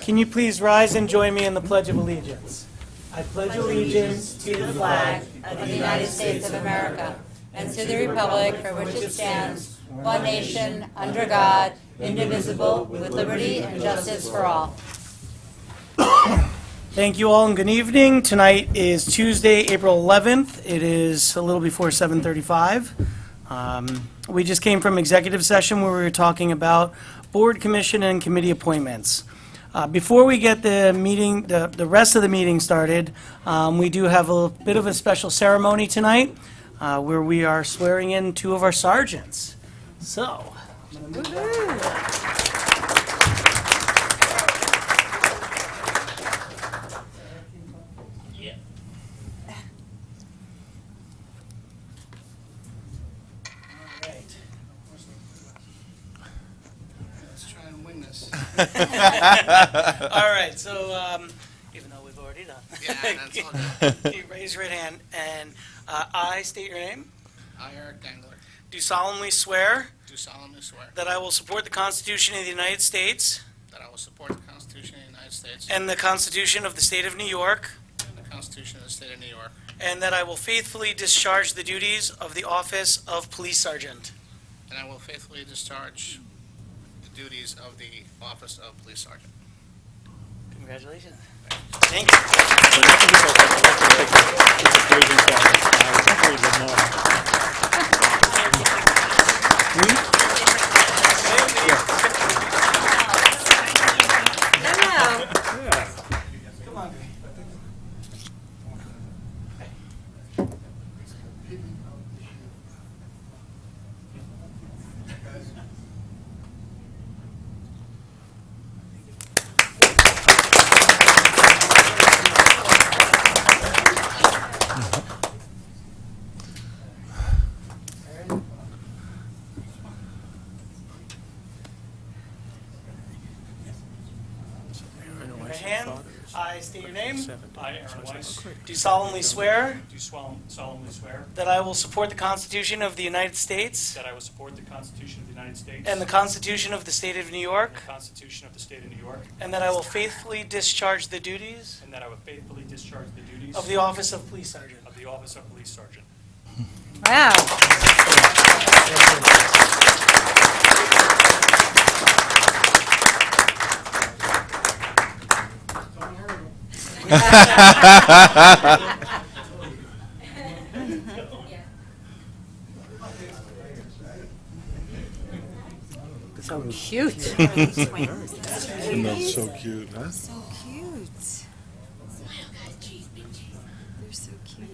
Can you please rise and join me in the Pledge of Allegiance? I pledge allegiance to the flag of the United States of America and to the republic for which it stands, one nation, under God, indivisible, with liberty and justice for all. Thank you all and good evening. Tonight is Tuesday, April 11th. It is a little before 7:35. We just came from executive session where we were talking about board, commission, and committee appointments. Before we get the meeting, the rest of the meeting started, we do have a bit of a special ceremony tonight where we are swearing in two of our sergeants. So, I'm gonna move that. All right, so even though we've already done. Yeah, that's all good. You raise your right hand, and I state your name. I, Eric Dangler, Do solemnly swear do solemnly swear that I will support the Constitution of the United States that I will support the Constitution of the United States and the Constitution of the State of New York, and the Constitution of the State of New York, and that I will faithfully discharge the duties of the office of Police Sergeant. and I will faithfully discharge the duties of the office of Police Sergeant. Congratulations. Thank you. Come on. Right hand. I state your name. I, Aaron Weiss, Do solemnly swear do solemnly swear that I will support the Constitution of the United States that I will support the Constitution of the United States and the Constitution of the State of New York, the Constitution of the State of New York, and that I will faithfully discharge the duties and that I will faithfully discharge the duties of the office of Police Sergeant. of the office of Police Sergeant. Wow. So cute. That's so cute, huh? So cute. They're so cute.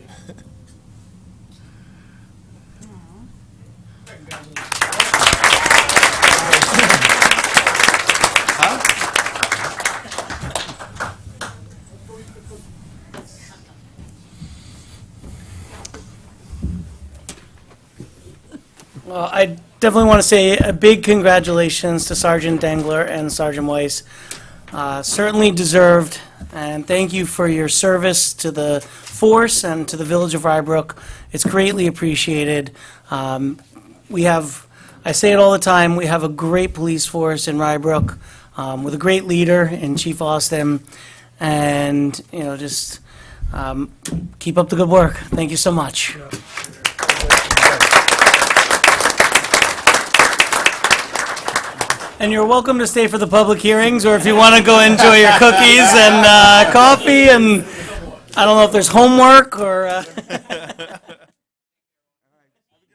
Well, I definitely want to say a big congratulations to Sergeant Dangler and Sergeant Weiss. Certainly deserved, and thank you for your service to the force and to the village of Rybrook. It's greatly appreciated. We have, I say it all the time, we have a great police force in Rybrook with a great leader in Chief Austin, and, you know, just keep up the good work. Thank you so much. And you're welcome to stay for the public hearings, or if you want to go enjoy your cookies and coffee, and I don't know if there's homework or... Good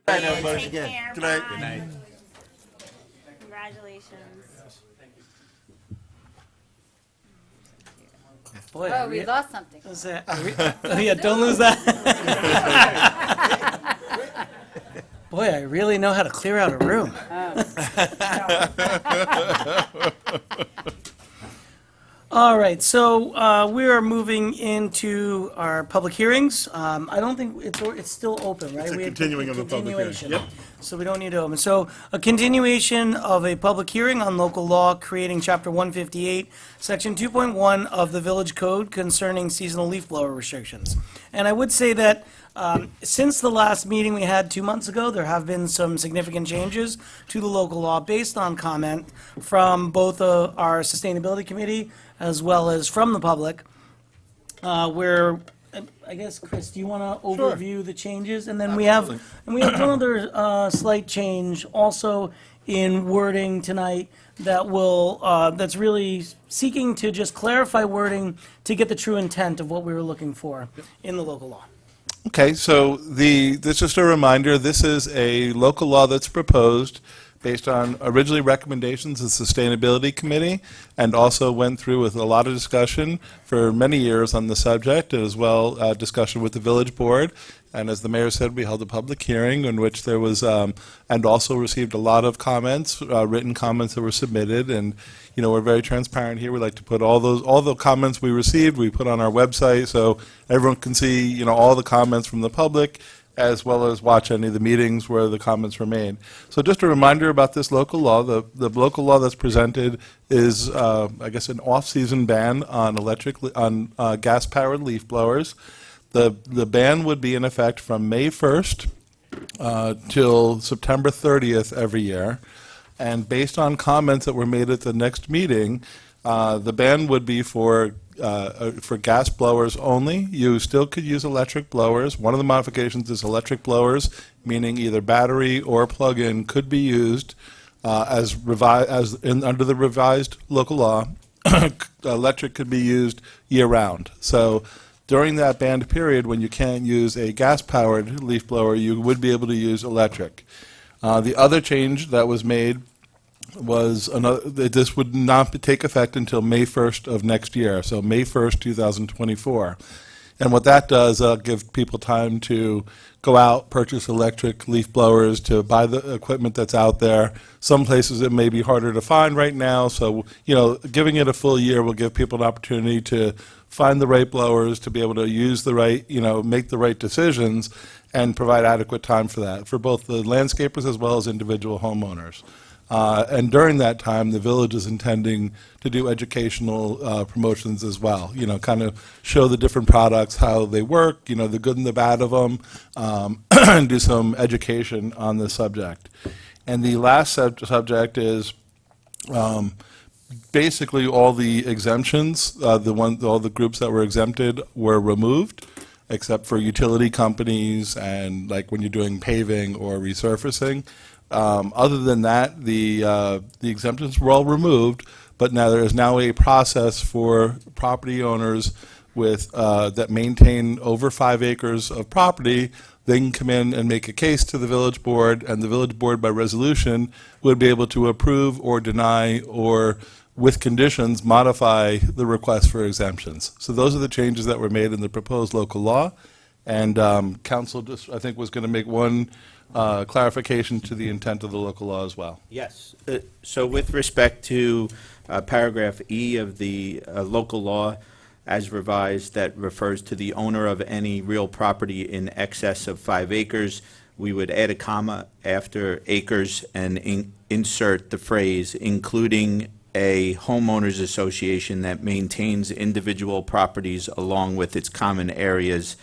night, everybody. Take care. Good night. Bye. Good night. Congratulations. Boy, Oh, we lost something. Is that, oh, yeah, don't lose that. Boy, I really know how to clear out a room. All right, so we are moving into our public hearings. I don't think it's still open, right? It's a We have continuing of the public hearing. continuation. Yep. So we don't need to open. So a continuation of a public hearing on local law creating Chapter 158, Section 2.1 of the Village Code concerning seasonal leaf blower restrictions. And I would say that since the last meeting we had 2 months ago, there have been some significant changes to the local law based on comment from both our Sustainability Committee as well as from the public, where I guess, Chris, do you want to overview the changes? And then we have one other slight change also in wording tonight that will, that's really seeking to just clarify wording to get the true intent of what we were looking for in the local law. Okay, so this is just a reminder, this is a local law that's proposed based on originally recommendations of the Sustainability Committee, and also went through with a lot of discussion for many years on the subject, as well discussion with the village board. And as the mayor said, we held a public hearing in which there was, and also received a lot of comments, written comments that were submitted. And, you know, we're very transparent here. We like to put all the comments we received, we put on our website so everyone can see, you know, all the comments from the public, as well as watch any of the meetings where the comments were made. So just a reminder about this local law. The local law that's presented is, I guess, an off-season ban on gas-powered leaf blowers. The ban would be in effect from May 1st till September 30th every year. And based on comments that were made at the next meeting, the ban would be for gas blowers only. You still could use electric blowers. One of the modifications is electric blowers, meaning either battery or plug-in could be used under the revised local law. Electric could be used year-round. So during that banned period, when you can't use a gas-powered leaf blower, you would be able to use electric. The other change that was made was that this would not take effect until May 1st of next year, so May 1st, 2024. And what that does, give people time to go out, purchase electric leaf blowers, to buy the equipment that's out there. Some places it may be harder to find right now, so, you know, giving it a full year will give people an opportunity to find the right blowers, to be able to use the right, you know, make the right decisions, and provide adequate time for that, for both the landscapers as well as individual homeowners. And during that time, the village is intending to do educational promotions as well, you know, kind of show the different products, how they work, you know, the good and the bad of them, and do some education on the subject. And the last subject is basically all the exemptions, all the groups that were exempted were removed, except for utility companies and like when you're doing paving or resurfacing. Other than that, the exemptions were all removed, but now there is now a process for property owners with that maintain over 5 acres of property. They can come in and make a case to the village board, and the village board, by resolution, would be able to approve or deny or, with conditions, modify the request for exemptions. So those are the changes that were made in the proposed local law. And council just, I think, was going to make one clarification to the intent of the local law as well. Yes. So with respect to paragraph E of the local law as revised, that refers to the owner of any real property in excess of 5 acres, we would add a comma after acres and insert the phrase, including a homeowners association that maintains individual properties along with its common areas,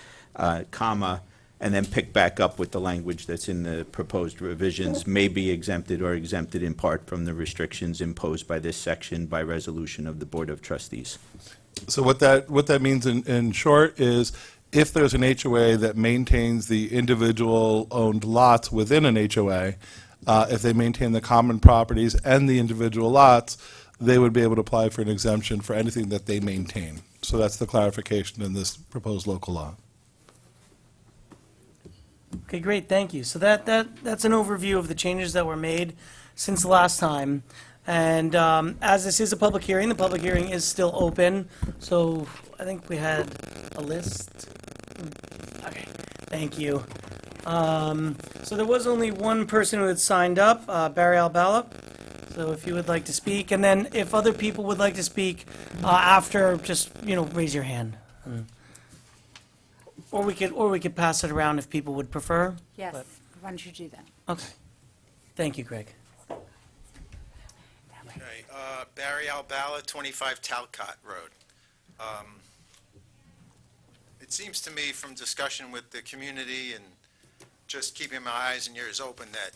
comma, and then pick back up with the language that's in the proposed revisions, may be exempted or exempted in part from the restrictions imposed by this section by resolution of the Board of Trustees. So what that means in short is, if there's an HOA that maintains the individual owned lots within an HOA, if they maintain the common properties and the individual lots, they would be able to apply for an exemption for anything that they maintain. So that's the clarification in this proposed local law. Okay, great, thank you. So that's an overview of the changes that were made since the last time. And as this is a public hearing, the public hearing is still open. So I think we had a list. Okay, thank you. So there was only one person who had signed up, Barry Albala. So if you would like to speak, and then if other people would like to speak after, just, you know, raise your hand. Or we could pass it around if people would prefer. Yes, But- why don't you do that? Okay. Thank you, Greg. Okay, Barry Albala, 25 Talcott Road. It seems to me from discussion with the community and just keeping my eyes and ears open that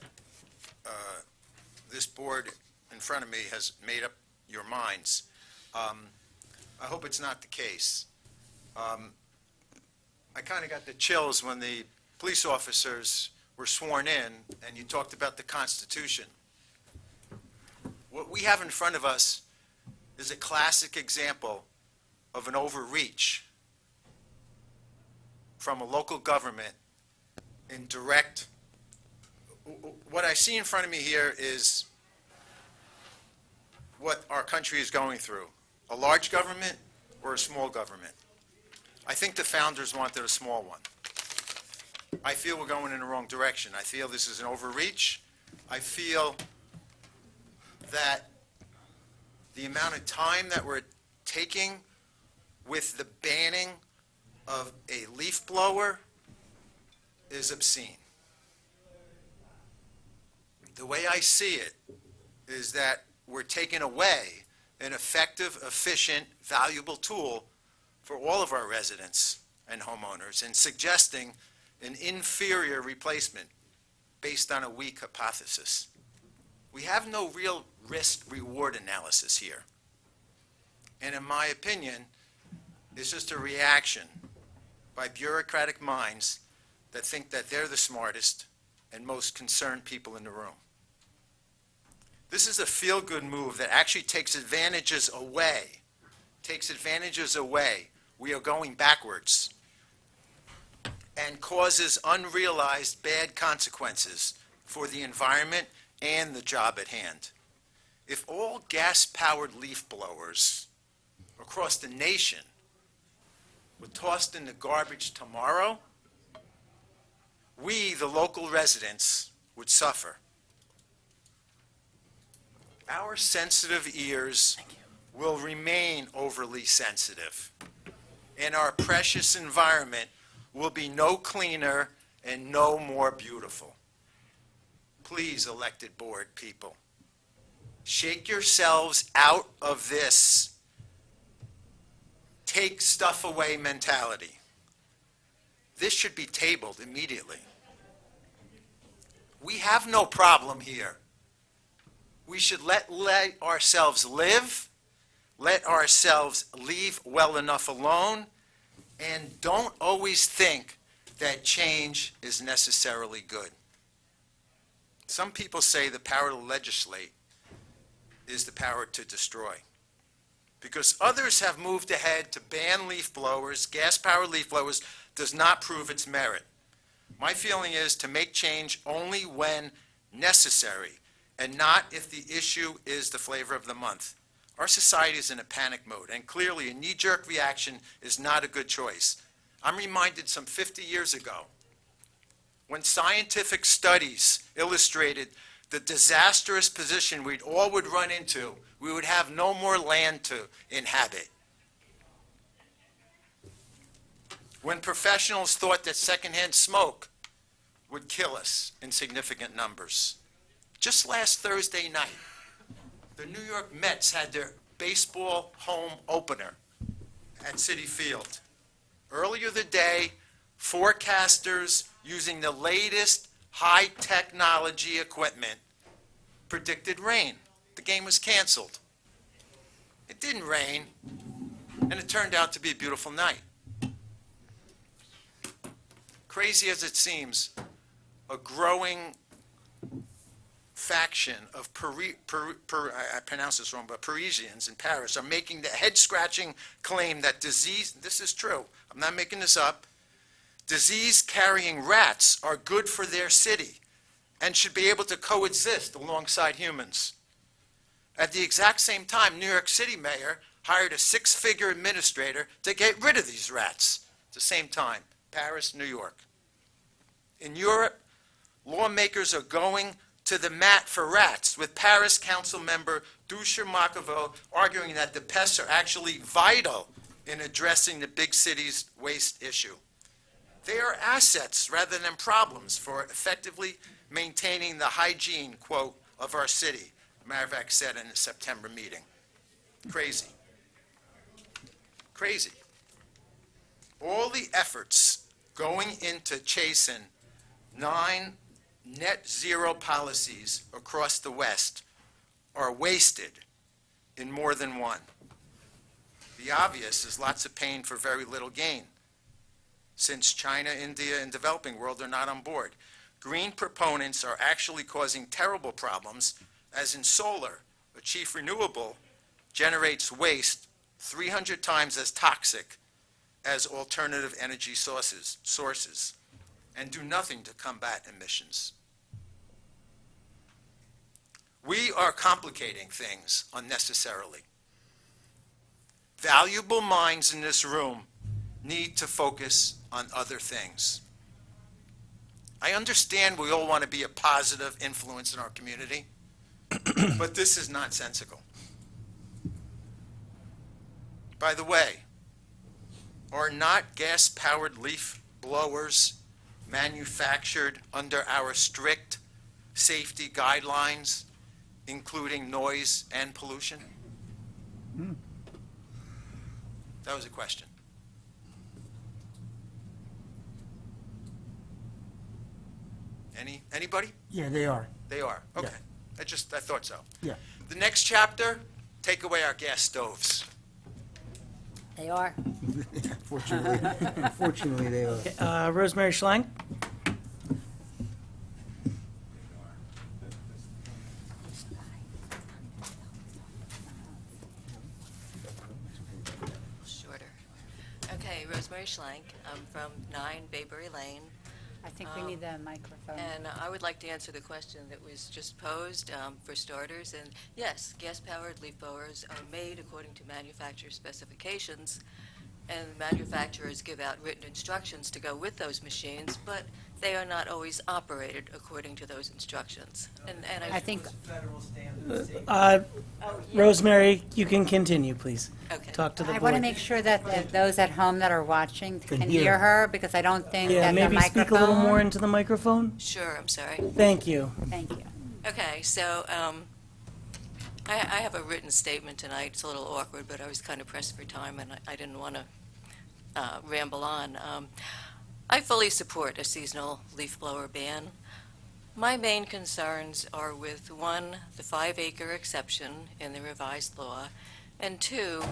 this board in front of me has made up your minds. I hope it's not the case. I kind of got the chills when the police officers were sworn in and you talked about the Constitution. What we have in front of us is a classic example of an overreach from a local government in direct. What I see in front of me here is what our country is going through, a large government or a small government. I think the founders wanted a small one. I feel we're going in the wrong direction. I feel this is an overreach. I feel that the amount of time that we're taking with the banning of a leaf blower is obscene. The way I see it is that we're taking away an effective, efficient, valuable tool for all of our residents and homeowners and suggesting an inferior replacement based on a weak hypothesis. We have no real risk-reward analysis here. And in my opinion, it's just a reaction by bureaucratic minds that think that they're the smartest and most concerned people in the room. This is a feel-good move that actually takes advantages away. We are going backwards and causes unrealized bad consequences for the environment and the job at hand. If all gas-powered leaf blowers across the nation were tossed in the garbage tomorrow, we, the local residents, would suffer. Our sensitive ears will remain overly sensitive, and our precious environment will be no cleaner and no more beautiful. Please, elected board people, shake yourselves out of this take stuff away mentality. This should be tabled immediately. We have no problem here. We should let ourselves live, let ourselves leave well enough alone, and don't always think that change is necessarily good. Some people say the power to legislate is the power to destroy. Because others have moved ahead to ban leaf blowers, gas-powered leaf blowers, does not prove its merit. My feeling is to make change only when necessary, and not if the issue is the flavor of the month. Our society is in a panic mode, and clearly a knee-jerk reaction is not a good choice. I'm reminded some 50 years ago, when scientific studies illustrated the disastrous position we all would run into, we would have no more land to inhabit. When professionals thought that secondhand smoke would kill us in significant numbers. Just last Thursday night, the New York Mets had their baseball home opener at Citi Field. Earlier the day, forecasters using the latest high technology equipment predicted rain. The game was canceled. It didn't rain, and it turned out to be a beautiful night. Crazy as it seems, a growing faction of I pronounce this wrong, but Parisians in Paris are making the head-scratching claim that disease, this is true, I'm not making this up, disease-carrying rats are good for their city and should be able to coexist alongside humans. At the exact same time, New York City mayor hired a six-figure administrator to get rid of these rats. At the same time, Paris, New York. In Europe, lawmakers are going to the mat for rats, with Paris council member Dusher Makovo arguing that the pests are actually vital in addressing the big city's waste issue. They are assets rather than problems for effectively maintaining the hygiene, quote, of our city, Marvac said in the September meeting. Crazy. Crazy. All the efforts going into chasing 9 net zero policies across the West are wasted in more than one. The obvious is lots of pain for very little gain, since China, India, and developing world are not on board. Green proponents are actually causing terrible problems, as in solar, a chief renewable generates waste 300 times as toxic as alternative energy sources, and do nothing to combat emissions. We are complicating things unnecessarily. Valuable minds in this room need to focus on other things. I understand we all want to be a positive influence in our community, but this is nonsensical. By the way, are not gas-powered leaf blowers manufactured under our strict safety guidelines, including noise and pollution? That was a question. Anybody? Yeah, they are. They are, okay. Yeah. I thought so. Yeah. The next chapter, take away our gas stoves. They are. Unfortunately, they are. Rosemary Schlank? Shorter. Okay, Rosemary Schlank. I'm from 9 Bayberry Lane. I think we need the microphone. And I would like to answer the question that was just posed, for starters. And yes, gas-powered leaf blowers are made according to manufacturer specifications, and manufacturers give out written instructions to go with those machines, but they are not always operated according to those instructions. And I think, Rosemary, you can continue, please. Okay. Talk to the I board. want to make sure that those at home that are watching Can can hear. hear her, because I don't think Yeah, that the maybe speak a little more microphone. into the microphone. Sure, I'm sorry. Thank you. Thank you. Okay, so I have a written statement tonight. It's a little awkward, but I was kind of pressed for time, and I didn't want to ramble on. I fully support a seasonal leaf blower ban. My main concerns are with, 1, the 5-acre exception in the revised law, and 2,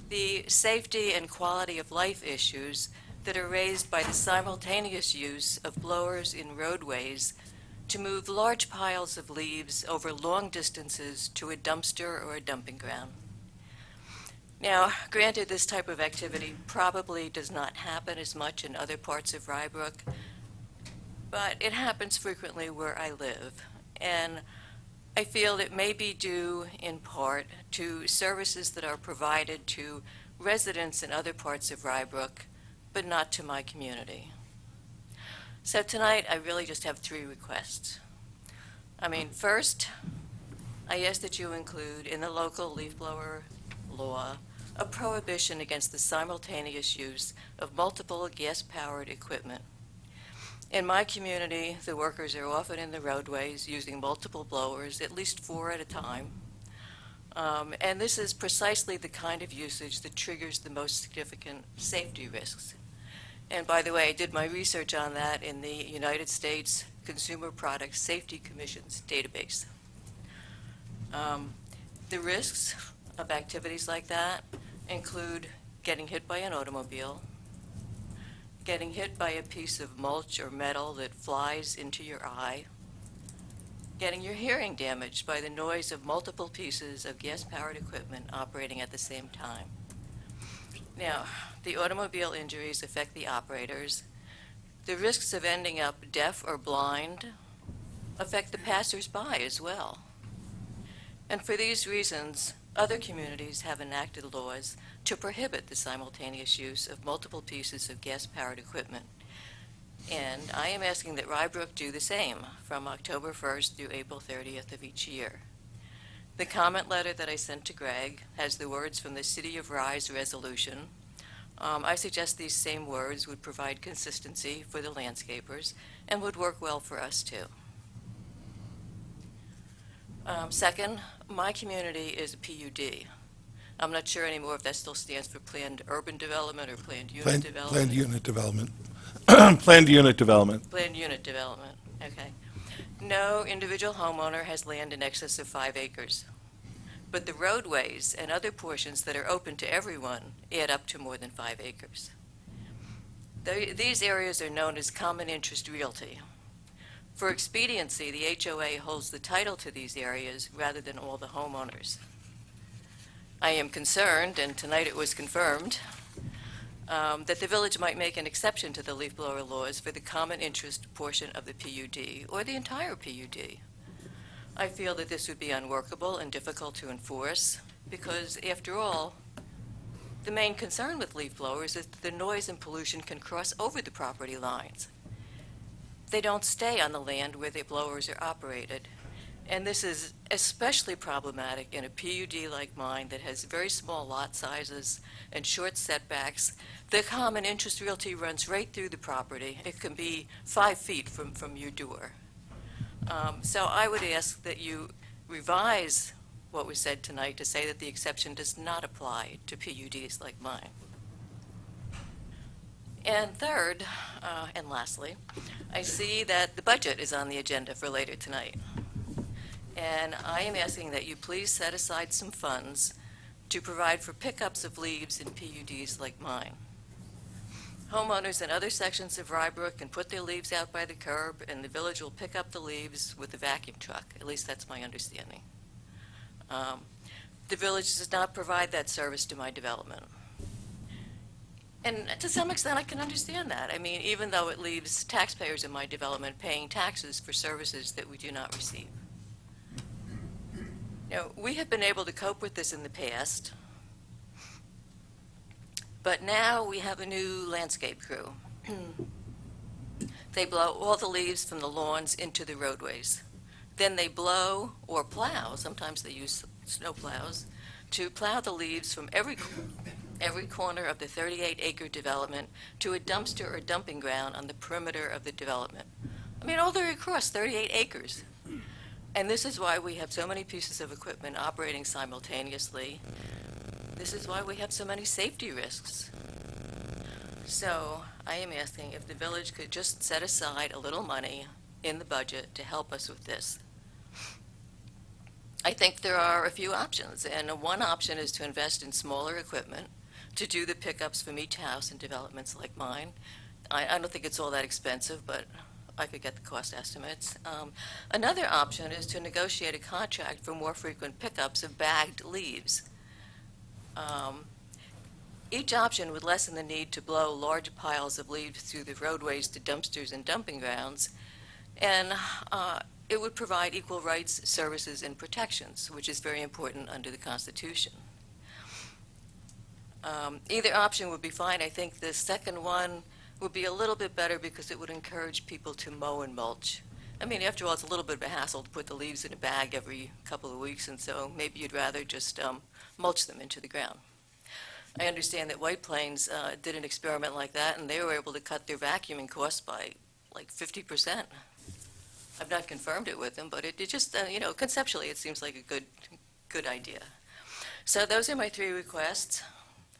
the safety and quality of life issues that are raised by the simultaneous use of blowers in roadways to move large piles of leaves over long distances to a dumpster or a dumping ground. Now, granted, this type of activity probably does not happen as much in other parts of Rybrook, but it happens frequently where I live, and I feel it may be due in part to services that are provided to residents in other parts of Rybrook, but not to my community. So tonight, I really just have 3 requests. First, I ask that you include in the local leaf blower law a prohibition against the simultaneous use of multiple gas-powered equipment. In my community, the workers are often in the roadways using multiple blowers, at least 4 at a time. And this is precisely the kind of usage that triggers the most significant safety risks. And by the way, I did my research on that in the United States Consumer Product Safety Commission's database. The risks of activities like that include getting hit by an automobile, getting hit by a piece of mulch or metal that flies into your eye, getting your hearing damaged by the noise of multiple pieces of gas-powered equipment operating at the same time. Now, the automobile injuries affect the operators. The risks of ending up deaf or blind affect the passers-by as well. And for these reasons, other communities have enacted laws to prohibit the simultaneous use of multiple pieces of gas-powered equipment. And I am asking that Rybrook do the same from October 1st through April 30th of each year. The comment letter that I sent to Greg has the words from the City of Rye's resolution. I suggest these same words would provide consistency for the landscapers and would work well for us too. Second, my community is a PUD. I'm not sure anymore if that still stands for Planned Urban Development or Planned Unit Development. Planned unit development. Planned unit development. Planned Unit Development, okay. No individual homeowner has land in excess of 5 acres. But the roadways and other portions that are open to everyone add up to more than 5 acres. These areas are known as common interest realty. For expediency, the HOA holds the title to these areas rather than all the homeowners. I am concerned, and tonight it was confirmed, that the village might make an exception to the leaf blower laws for the common interest portion of the PUD or the entire PUD. I feel that this would be unworkable and difficult to enforce because, after all, the main concern with leaf blowers is that the noise and pollution can cross over the property lines. They don't stay on the land where the blowers are operated. And this is especially problematic in a PUD like mine that has very small lot sizes and short setbacks. The common interest realty runs right through the property. It can be 5 feet from your door. So I would ask that you revise what was said tonight to say that the exception does not apply to PUDs like mine. And third, and lastly, I see that the budget is on the agenda for later tonight. And I am asking that you please set aside some funds to provide for pickups of leaves in PUDs like mine. Homeowners in other sections of Rybrook can put their leaves out by the curb, and the village will pick up the leaves with a vacuum truck. At least that's my understanding. The village does not provide that service to my development. And to some extent, I can understand that. I mean, even though it leaves taxpayers in my development paying taxes for services that we do not receive. Now, we have been able to cope with this in the past, but now we have a new landscape crew. They blow all the leaves from the lawns into the roadways. Then they blow or plow, sometimes they use snow plows, to plow the leaves from every corner of the 38-acre development to a dumpster or dumping ground on the perimeter of the development. I mean, all the way across 38 acres. And this is why we have so many pieces of equipment operating simultaneously. This is why we have so many safety risks. So I am asking if the village could just set aside a little money in the budget to help us with this. I think there are a few options, and one option is to invest in smaller equipment to do the pickups from each house in developments like mine. I don't think it's all that expensive, but I could get the cost estimates. Another option is to negotiate a contract for more frequent pickups of bagged leaves. Each option would lessen the need to blow large piles of leaves through the roadways to dumpsters and dumping grounds, and it would provide equal rights, services, and protections, which is very important under the Constitution. Either option would be fine. I think the second one would be a little bit better because it would encourage people to mow and mulch. I mean, after all, it's a little bit of a hassle to put the leaves in a bag every couple of weeks, and so maybe you'd rather just mulch them into the ground. I understand that White Plains did an experiment like that, and they were able to cut their vacuuming costs by like 50%. I've not confirmed it with them, but it just, conceptually it seems like a good idea. So those are my 3 requests.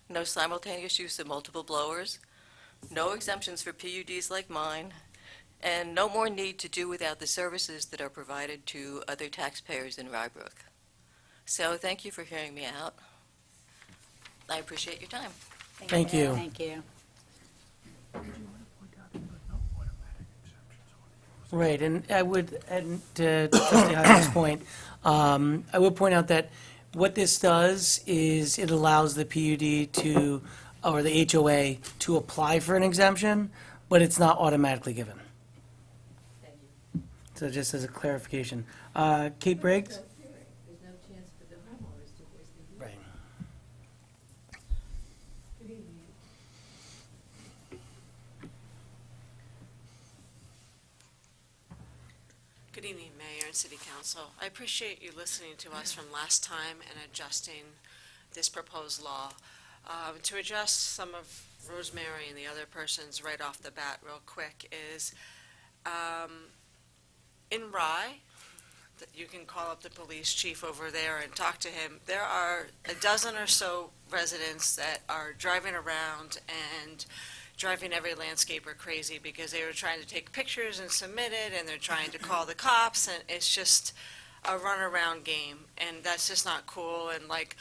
No simultaneous use of multiple blowers, no exemptions for PUDs like mine, and no more need to do without the services that are provided to other taxpayers in Rybrook. So thank you for hearing me out. I appreciate your time. Thank you. Thank you. Right, and I would, and to Trustee Hyman's point, I would point out that what this does is it allows the PUD to, or the HOA, to apply for an exemption, but it's not automatically given. Thank you. So just as a clarification. Kate Briggs? There's no chance for the homeowners to voice their view. Right. Good evening, Mayor and City Council. I appreciate you listening to us from last time and adjusting this proposed law. To address some of Rosemary and the other persons right off the bat real quick is, in Rye, that you can call up the police chief over there and talk to him. There are a dozen or so residents that are driving around and driving every landscaper crazy because they were trying to take pictures and submit it, and they're trying to call the cops, and it's just a runaround game, and that's just not cool. And like,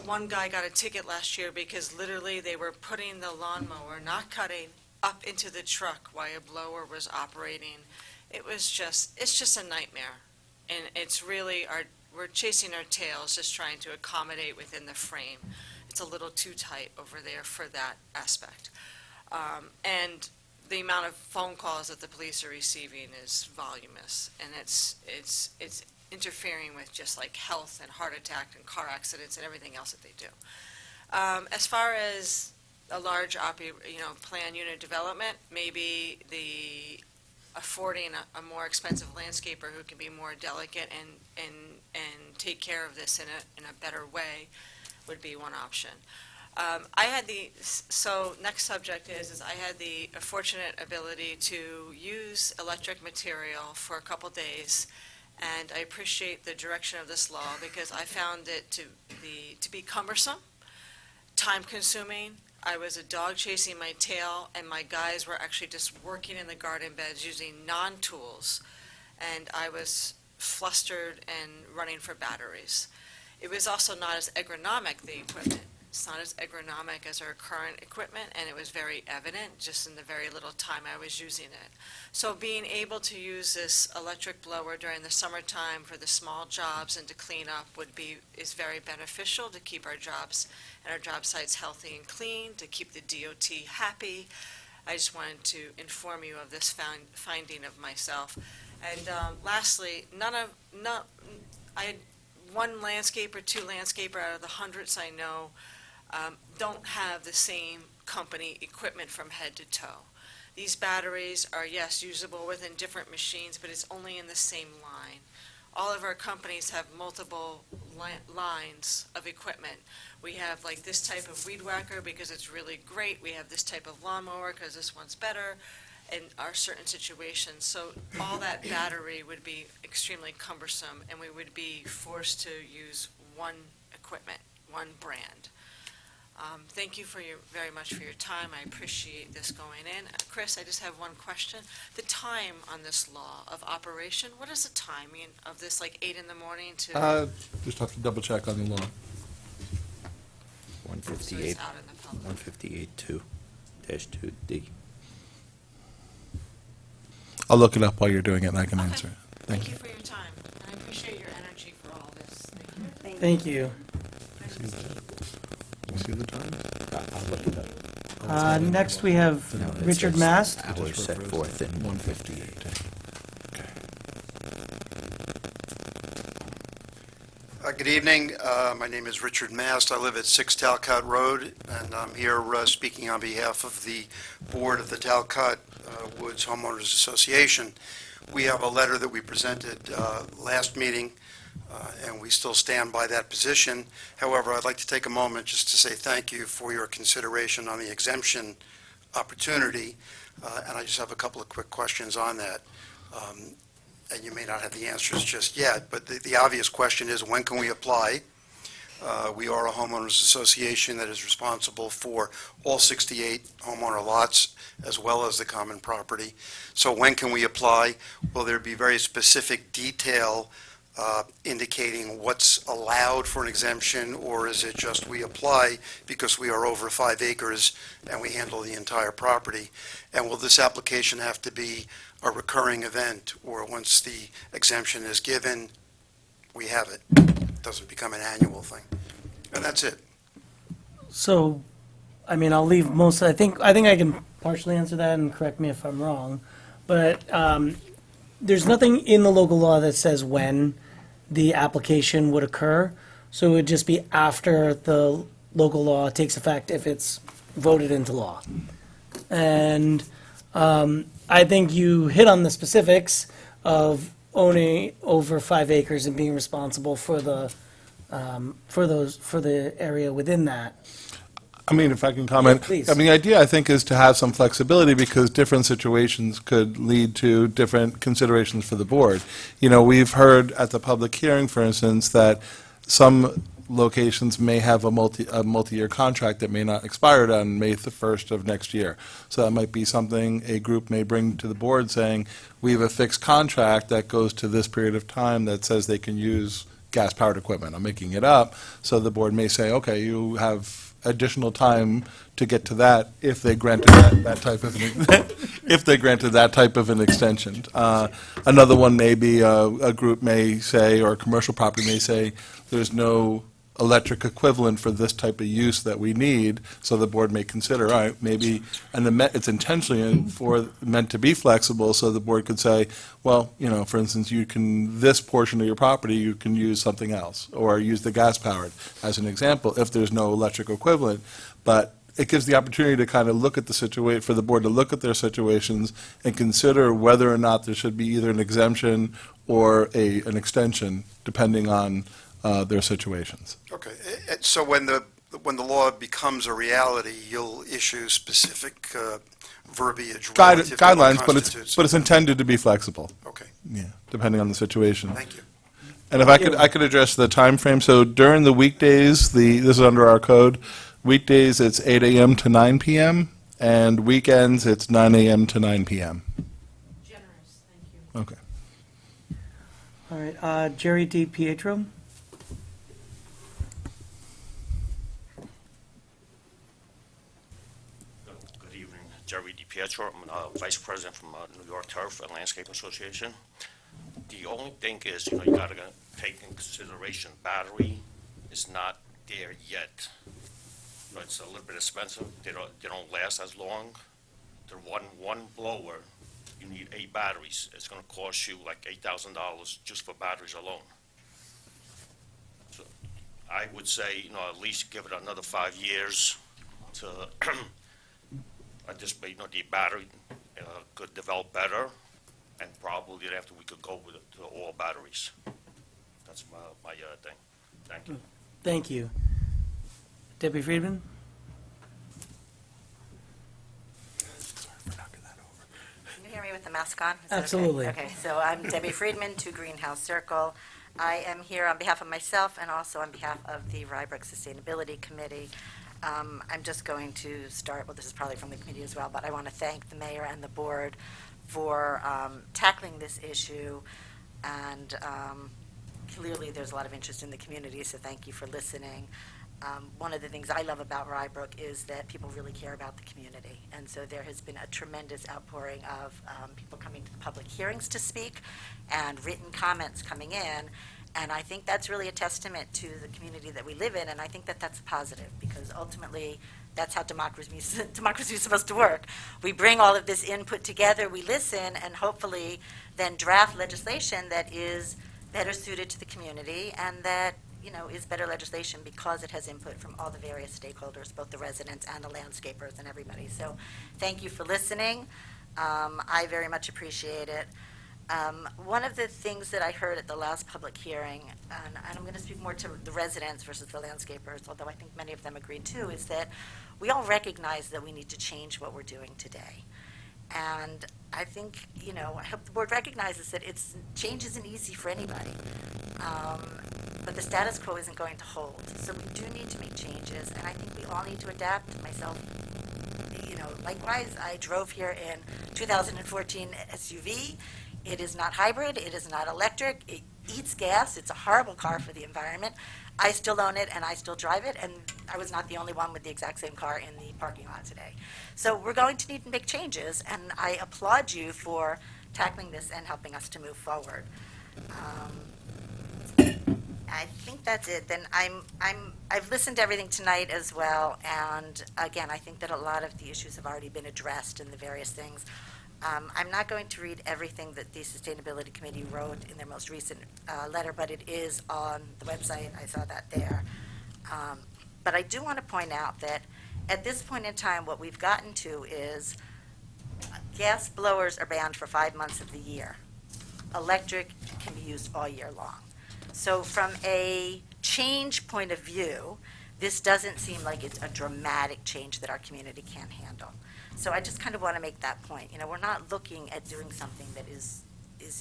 one guy got a ticket last year because literally they were putting the lawnmower, not cutting, up into the truck while a blower was operating. It's just a nightmare. And it's really, we're chasing our tails, just trying to accommodate within the frame. It's a little too tight over there for that aspect. And the amount of phone calls that the police are receiving is voluminous, and it's interfering with just like health and heart attack and car accidents and everything else that they do. As far as a large plan unit development, maybe affording a more expensive landscaper who can be more delicate and take care of this in a better way would be one option. Next subject is I had the fortunate ability to use electric material for a couple days, and I appreciate the direction of this law because I found it to be cumbersome, time-consuming. I was a dog chasing my tail, and my guys were actually just working in the garden beds using non-tools, and I was flustered and running for batteries. It was also not as ergonomic, the equipment. It's not as ergonomic as our current equipment, and it was very evident just in the very little time I was using it. So being able to use this electric blower during the summertime for the small jobs and to clean up is very beneficial to keep our jobs and our job sites healthy and clean, to keep the DOT happy. I just wanted to inform you of this finding of myself. And lastly, I had one landscaper, two landscaper out of the hundreds I know don't have the same company equipment from head to toe. These batteries are, yes, usable within different machines, but it's only in the same line. All of our companies have multiple lines of equipment. We have like this type of weed whacker because it's really great. We have this type of lawnmower because this one's better in our certain situations. So all that battery would be extremely cumbersome, and we would be forced to use one equipment, one brand. Thank you very much for your time. I appreciate this going in. Chris, I just have one question. The time on this law of operation, what is the timing of this, like 8 in the morning to? Just have to double check on the law. So it's 158, out in the public. 158-2-2D. I'll look it up while you're doing it, and I can Okay. answer it. Thank you for your time, and I appreciate your energy for all this. Thank you. Thank you. You see the time? I'll look it up. Next, we have No, it Richard says Mast. Hours set forth in 158. Good evening. My name is Richard Mast. I live at 6 Talcott Road, and I'm here speaking on behalf of the board of the Talcott Woods Homeowners Association. We have a letter that we presented last meeting, and we still stand by that position. However, I'd like to take a moment just to say thank you for your consideration on the exemption opportunity, and I just have a couple of quick questions on that. And you may not have the answers just yet, but the obvious question is, when can we apply? We are a homeowners association that is responsible for all 68 homeowner lots, as well as the common property. So when can we apply? Will there be very specific detail indicating what's allowed for an exemption, or is it just we apply because we are over 5 acres and we handle the entire property? And will this application have to be a recurring event, or once the exemption is given, we have it? It doesn't become an annual thing. And that's it. So, I mean, I'll leave most, I think I can partially answer that, and correct me if I'm wrong, but there's nothing in the local law that says when the application would occur, so it would just be after the local law takes effect if it's voted into law. And I think you hit on the specifics of owning over 5 acres and being responsible for the area within that. I mean, if I can comment. Yeah, please. I mean, the idea, I think, is to have some flexibility because different situations could lead to different considerations for the board. You know, we've heard at the public hearing, for instance, that some locations may have a multi-year contract that may not expire on May the 1st of next year. So that might be something a group may bring to the board saying, we have a fixed contract that goes to this period of time that says they can use gas-powered equipment. I'm making it up. So the board may say, okay, you have additional time to get to that if they granted that type of if they granted that type of an extension. Another one may be a group may say, or a commercial property may say, there's no electric equivalent for this type of use that we need, so the board may consider, all right, maybe it's intentionally meant to be flexible, so the board could say, well, you know, for instance, this portion of your property, you can use something else, or use the gas-powered, as an example, if there's no electric equivalent. But it gives the opportunity to kind of look at the situation, for the board to look at their situations and consider whether or not there should be either an exemption or an extension, depending on their situations. Okay, so when the law becomes a reality, you'll issue specific verbiage relative to what Guidelines, constitutes. but it's intended to be flexible, Okay, yeah, depending on the situation. thank you. And if I could address the time frame. So during the weekdays, this is under our code, weekdays it's 8 a.m. to 9 p.m., and weekends it's 9 a.m. to 9 p.m. Generous, thank you. Okay. All right, Jerry D. Pietro? Good evening, Jerry DiPietro. I'm Vice President from New York Turf and Landscape Association. The only thing is, you know, you gotta take in consideration, battery is not there yet. You know, it's a little bit expensive, they don't last as long. The one blower, you need 8 batteries. It's gonna cost you like $8,000 just for batteries alone. So I would say, you know, at least give it another 5 years to anticipate, you know, the battery could develop better, and probably after we could go with it to all batteries. That's my thing. Thank you. Thank you. Debbie Friedman? Can you hear me with the mask on? Is that okay? Absolutely. Okay, so I'm Debbie Friedman, 2 Greenhouse Circle. I am here on behalf of myself and also on behalf of the Rybrook Sustainability Committee. I'm just going to start, well, this is probably from the committee as well, but I want to thank the mayor and the board for tackling this issue. And clearly, there's a lot of interest in the community, so thank you for listening. One of the things I love about Rybrook is that people really care about the community. And so there has been a tremendous outpouring of people coming to the public hearings to speak and written comments coming in. And I think that's really a testament to the community that we live in, and I think that that's positive, because ultimately, that's how democracy is supposed to work. We bring all of this input together, we listen, and hopefully then draft legislation that is better suited to the community, and that, you know, is better legislation because it has input from all the various stakeholders, both the residents and the landscapers and everybody. So thank you for listening. I very much appreciate it. One of the things that I heard at the last public hearing, and I'm going to speak more to the residents versus the landscapers, although I think many of them agreed too, is that we all recognize that we need to change what we're doing today. And I think, you know, I hope the board recognizes that change isn't easy for anybody. But the status quo isn't going to hold. So we do need to make changes, and I think we all need to adapt. Myself, you know, likewise, I drove here in 2014 SUV. It is not hybrid, it is not electric, it eats gas, it's a horrible car for the environment. I still own it and I still drive it, and I was not the only one with the exact same car in the parking lot today. So we're going to need to make changes, and I applaud you for tackling this and helping us to move forward. I think that's it. Then I've listened to everything tonight as well, and again, I think that a lot of the issues have already been addressed in the various things. I'm not going to read everything that the Sustainability Committee wrote in their most recent letter, but it is on the website. I saw that there. But I do want to point out that at this point in time, what we've gotten to is gas blowers are banned for 5 months of the year. Electric can be used all year long. So from a change point of view, this doesn't seem like it's a dramatic change that our community can't handle. So I just kind of want to make that point. You know, we're not looking at doing something that is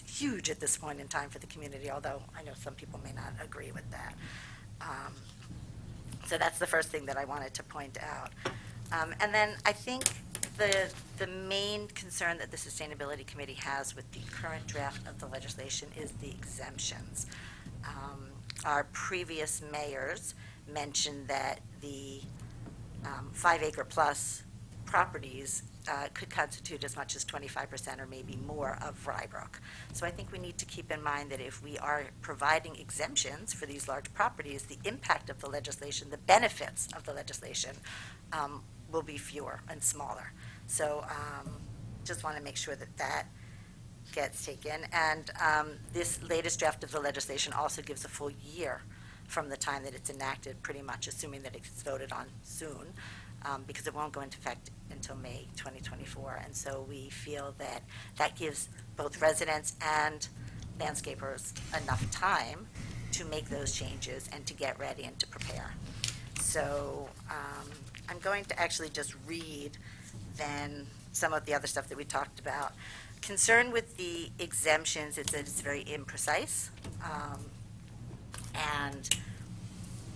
huge at this point in time for the community, although I know some people may not agree with that. So that's the first thing that I wanted to point out. And then I think the main concern that the Sustainability Committee has with the current draft of the legislation is the exemptions. Our previous mayors mentioned that the 5-acre plus properties could constitute as much as 25% or maybe more of Rybrook. So I think we need to keep in mind that if we are providing exemptions for these large properties, the impact of the legislation, the benefits of the legislation will be fewer and smaller. So just want to make sure that that gets taken. And this latest draft of the legislation also gives a full year from the time that it's enacted, pretty much, assuming that it's voted on soon, because it won't go into effect until May 2024. And so we feel that that gives both residents and landscapers enough time to make those changes and to get ready and to prepare. So I'm going to actually just read then some of the other stuff that we talked about. Concern with the exemptions is that it's very imprecise. And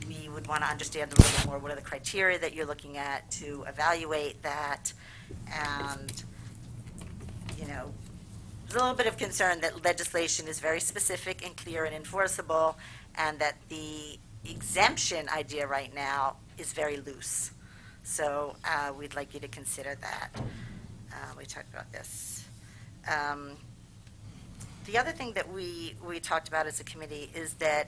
we would want to understand a little bit more what are the criteria that you're looking at to evaluate that. And, you know, there's a little bit of concern that legislation is very specific and clear and enforceable, and that the exemption idea right now is very loose. So we'd like you to consider that. We talked about this. The other thing that we talked about as a committee is that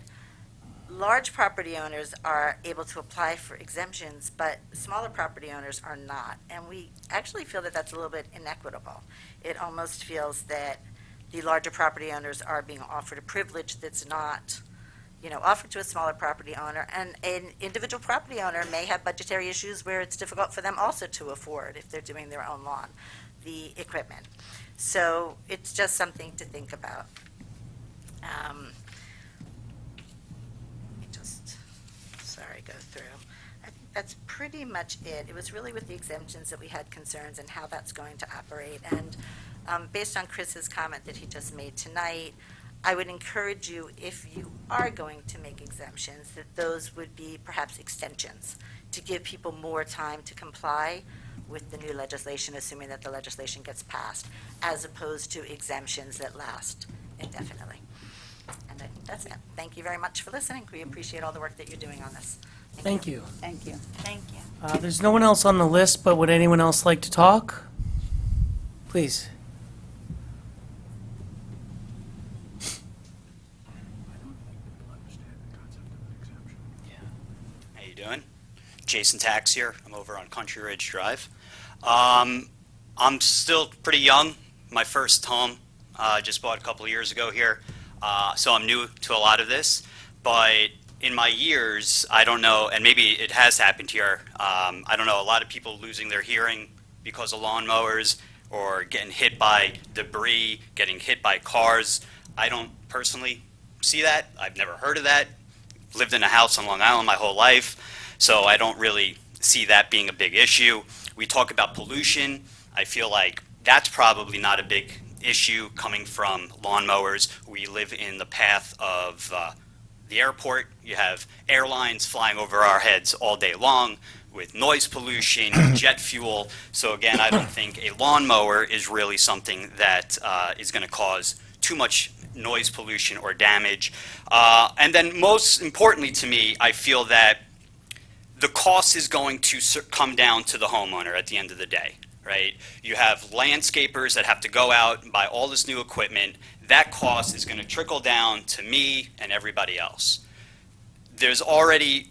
large property owners are able to apply for exemptions, but smaller property owners are not. And we actually feel that that's a little bit inequitable. It almost feels that the larger property owners are being offered a privilege that's not, you know, offered to a smaller property owner. And an individual property owner may have budgetary issues where it's difficult for them also to afford, if they're doing their own lawn, the equipment. So it's just something to think about. Go through. I think that's pretty much it. It was really with the exemptions that we had concerns and how that's going to operate. And based on Chris's comment that he just made tonight, I would encourage you, if you are going to make exemptions, that those would be perhaps extensions to give people more time to comply with the new legislation, assuming that the legislation gets passed, as opposed to exemptions that last indefinitely. And I think that's it. Thank you very much for listening. We appreciate all the work that you're doing on this. Thank you. Thank you. Thank you. There's no one else on the list, but would anyone else like to talk? Please. How you doing? Jason Tax here. I'm over on Country Ridge Drive. I'm still pretty young. My first home, just bought a couple of years ago here. So I'm new to a lot of this. But in my years, I don't know, and maybe it has happened here, I don't know, a lot of people losing their hearing because of lawnmowers or getting hit by debris, getting hit by cars. I don't personally see that. I've never heard of that. Lived in a house on Long Island my whole life, so I don't really see that being a big issue. We talk about pollution. I feel like that's probably not a big issue coming from lawnmowers. We live in the path of the airport. You have airlines flying over our heads all day long with noise pollution, jet fuel. So again, I don't think a lawnmower is really something that is going to cause too much noise pollution or damage. And then most importantly to me, I feel that the cost is going to come down to the homeowner at the end of the day, right? You have landscapers that have to go out and buy all this new equipment. That cost is going to trickle down to me and everybody else. There's already,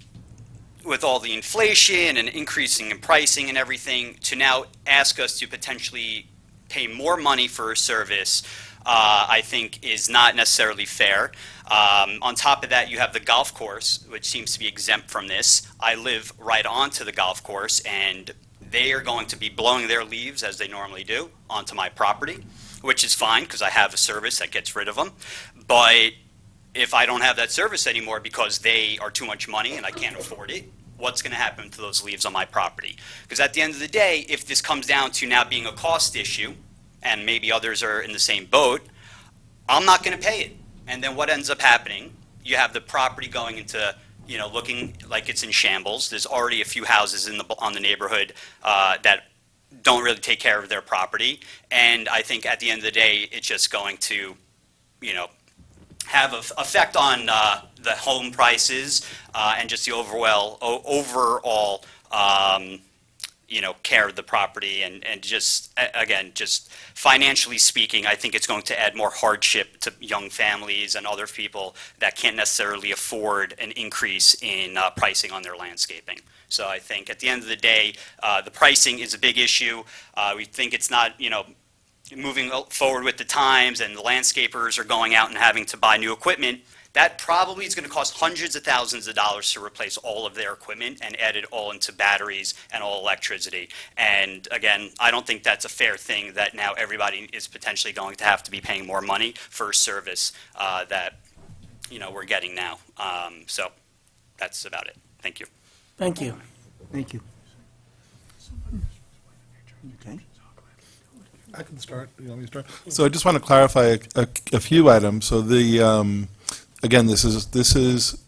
with all the inflation and increasing in pricing and everything, to now ask us to potentially pay more money for a service, I think is not necessarily fair. On top of that, you have the golf course, which seems to be exempt from this. I live right onto the golf course, and they are going to be blowing their leaves, as they normally do, onto my property, which is fine because I have a service that gets rid of them. But if I don't have that service anymore because they are too much money and I can't afford it, what's going to happen to those leaves on my property? Because at the end of the day, if this comes down to now being a cost issue, and maybe others are in the same boat, I'm not going to pay it. And then what ends up happening, you have the property going into, looking like it's in shambles. There's already a few houses on the neighborhood that don't really take care of their property. And I think at the end of the day, it's just going to, have an effect on the home prices and just the overall care of the property. And just, again, just financially speaking, I think it's going to add more hardship to young families and other people that can't necessarily afford an increase in pricing on their landscaping. So I think at the end of the day, the pricing is a big issue. We think it's not, moving forward with the times, and the landscapers are going out and having to buy new equipment. That probably is going to cost hundreds of thousands of dollars to replace all of their equipment and add it all into batteries and all electricity. And again, I don't think that's a fair thing that now everybody is potentially going to have to be paying more money for a service that, we're getting now. So that's about it. Thank you. Thank you. Thank you. Okay. I can start. You want me to start? So I just want to clarify a few items. So again, this is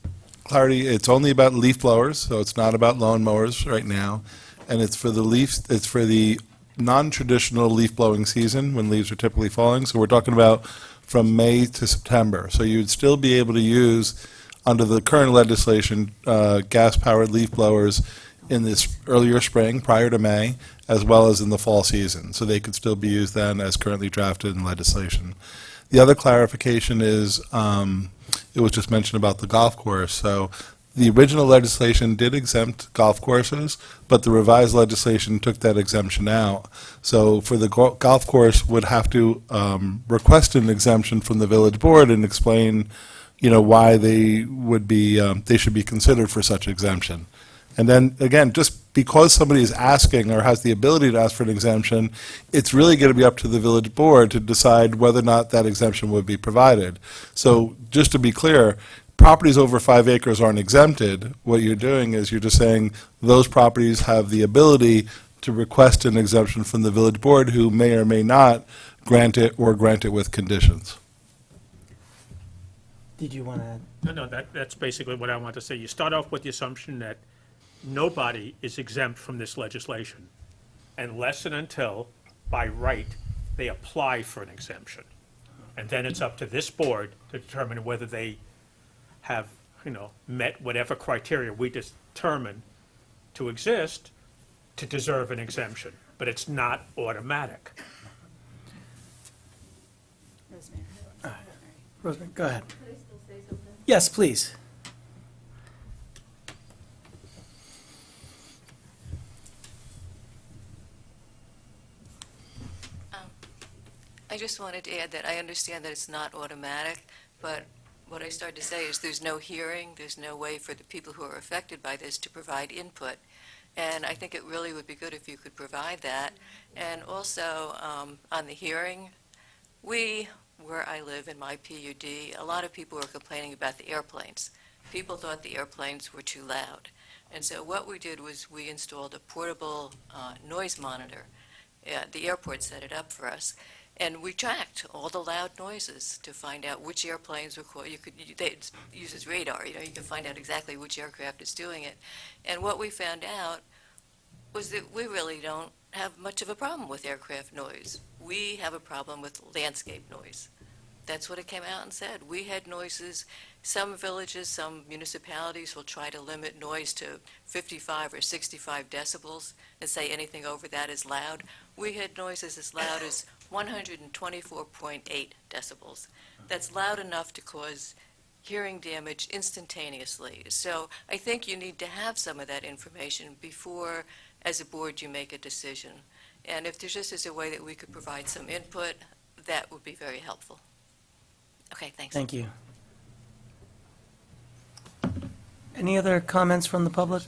clarity. It's only about leaf blowers, so it's not about lawn mowers right now, and it's for the non-traditional leaf blowing season when leaves are typically falling. So we're talking about from May to September. So you'd still be able to use, under the current legislation, gas-powered leaf blowers in this earlier spring, prior to May, as well as in the fall season. So they could still be used then as currently drafted in legislation. The other clarification is, it was just mentioned about the golf course. So the original legislation did exempt golf courses, but the revised legislation took that exemption out. So for the golf course would have to request an exemption from the village board and explain, why they would be, they should be considered for such exemption. And then, again, just because somebody is asking or has the ability to ask for an exemption, it's really going to be up to the village board to decide whether or not that exemption would be provided. So just to be clear, properties over 5 acres aren't exempted. What you're doing is you're just saying those properties have the ability to request an exemption from the village board, who may or may not grant it or grant it with conditions. Did you want to add? No, that's basically what I want to say. You start off with the assumption that nobody is exempt from this legislation unless and until, by right, they apply for an exemption. And then it's up to this board to determine whether they have, met whatever criteria we determine to exist to deserve an exemption. But it's not automatic. Rosemary, go ahead. Yes, please. I just wanted to add that I understand that it's not automatic, but what I started to say is there's no hearing, there's no way for the people who are affected by this to provide input. And I think it really would be good if you could provide that. And also, on the hearing, where I live in my PUD, a lot of people were complaining about the airplanes. People thought the airplanes were too loud. And so what we did was we installed a portable noise monitor. The airport set it up for us. And we tracked all the loud noises to find out which airplanes were called. It uses radar, you can find out exactly which aircraft is doing it. And what we found out was that we really don't have much of a problem with aircraft noise. We have a problem with landscape noise. That's what it came out and said. We had noises. Some villages, some municipalities will try to limit noise to 55 or 65 decibels and say anything over that is loud. We had noises as loud as 124.8 decibels. That's loud enough to cause hearing damage instantaneously. So I think you need to have some of that information before, as a board, you make a decision. And if there just is a way that we could provide some input, that would be very helpful. Okay, thanks. Thank you. Any other comments from the public?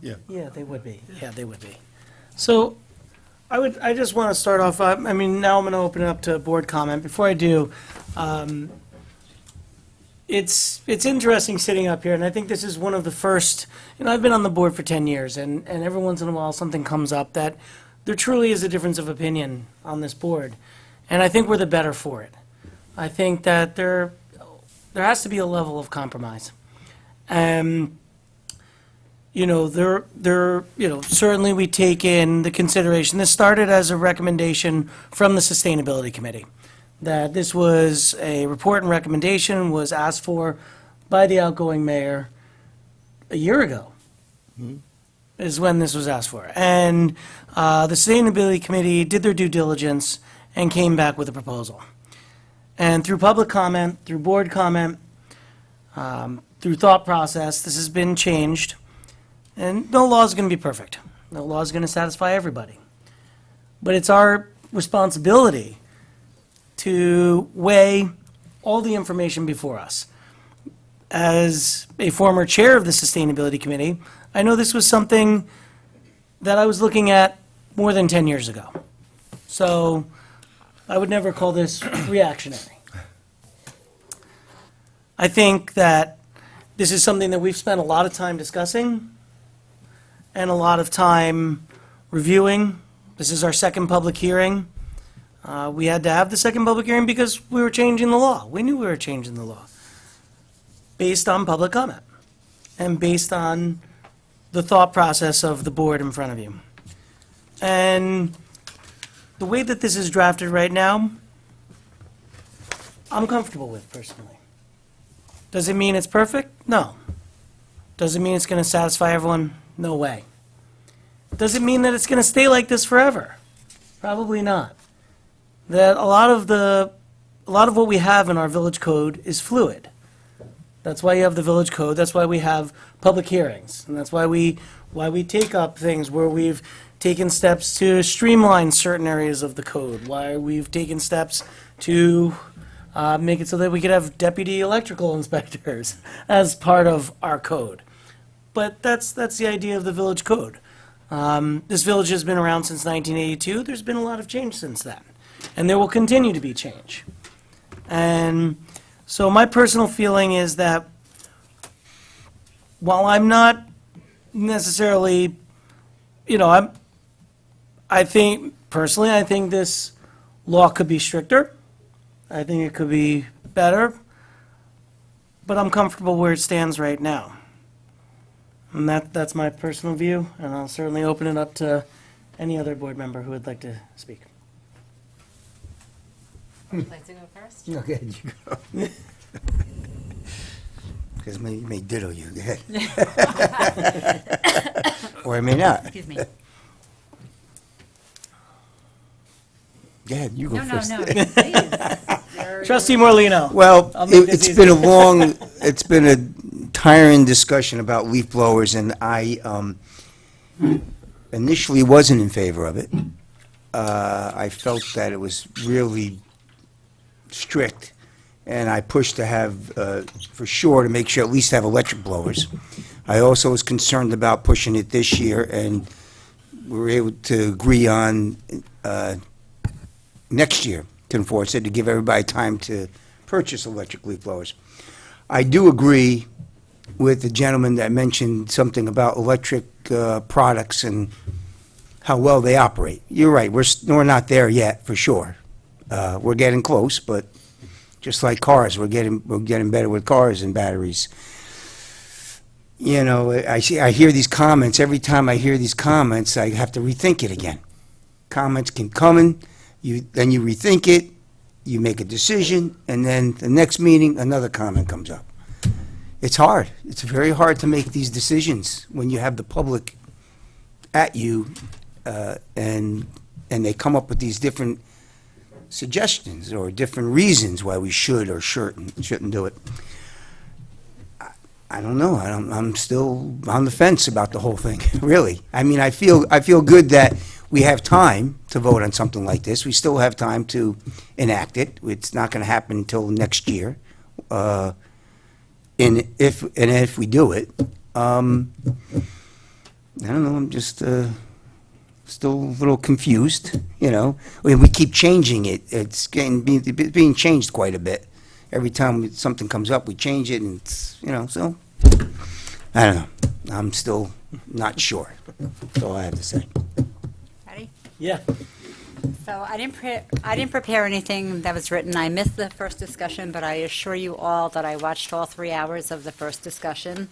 Yeah. Yeah, they would be. Yeah, they would be. So I just want to start off, I mean, now I'm going to open it up to board comment. Before I do, it's interesting sitting up here, and I think this is one of the first, I've been on the board for 10 years, and every once in a while something comes up that there truly is a difference of opinion on this board, and I think we're the better for it. I think that there has to be a level of compromise. Certainly we take in the consideration, this started as a recommendation from the Sustainability Committee, that this was a report and recommendation was asked for by the outgoing mayor a year ago, is when this was asked for. And the Sustainability Committee did their due diligence and came back with a proposal. And through public comment, through board comment, through thought process, this has been changed. And no law is going to be perfect. No law is going to satisfy everybody. But it's our responsibility to weigh all the information before us. As a former chair of the Sustainability Committee, I know this was something that I was looking at more than 10 years ago. So I would never call this reactionary. I think that this is something that we've spent a lot of time discussing and a lot of time reviewing. This is our second public hearing. We had to have the second public hearing because we were changing the law. We knew we were changing the law based on public comment and based on the thought process of the board in front of you. And the way that this is drafted right now, I'm comfortable with personally. Does it mean it's perfect? No. Does it mean it's going to satisfy everyone? No way. Does it mean that it's going to stay like this forever? Probably not. That a lot of what we have in our village code is fluid. That's why you have the village code. That's why we have public hearings, and that's why we take up things where we've taken steps to streamline certain areas of the code. Why we've taken steps to make it so that we could have deputy electrical inspectors as part of our code. But that's the idea of the village code. This village has been around since 1982. There's been a lot of change since then, and there will continue to be change. And so my personal feeling is that while I'm not necessarily, I think this law could be stricter. I think it could be better, but I'm comfortable where it stands right now. And that's my personal view, and I'll certainly open it up to any other board member who would like to speak. Would you like to go first? Okay, you go. Because you may diddle you, go ahead. Or I may not. Excuse me. Go ahead, you go No, first. please. Trustee Morlino. Well, I'll make this it's been it's been a tiring discussion about leaf blowers, and I initially wasn't in favor of it. I felt that it was really strict, and I pushed to have, for sure, to make sure at least have electric blowers. I also was concerned about pushing it this year, and we were able to agree on next year to enforce it, to give everybody time to purchase electric leaf blowers. I do agree with the gentleman that mentioned something about electric products and how well they operate. You're right, we're not there yet, for sure. We're getting close, but just like cars, we're getting better with cars and batteries. I hear these comments. Every time I hear these comments, I have to rethink it again. Comments can come in, then you rethink it, you make a decision, and then the next meeting, another comment comes up. It's hard. It's very hard to make these decisions when you have the public at you, and they come up with these different suggestions or different reasons why we should or shouldn't do it. I don't know. I'm still on the fence about the whole thing, really. I mean, I feel good that we have time to vote on something like this. We still have time to enact it. It's not going to happen until next year. And if we do it, I don't know, I'm just still a little confused, you know. We keep changing it. It's being changed quite a bit. Every time something comes up, we change it, and it's, you know, so, I don't know. I'm still not sure. That's all I have to say. Ready? Yeah. So I didn't prepare anything that was written. I missed the first discussion, but I assure you all that I watched all 3 hours of the first discussion,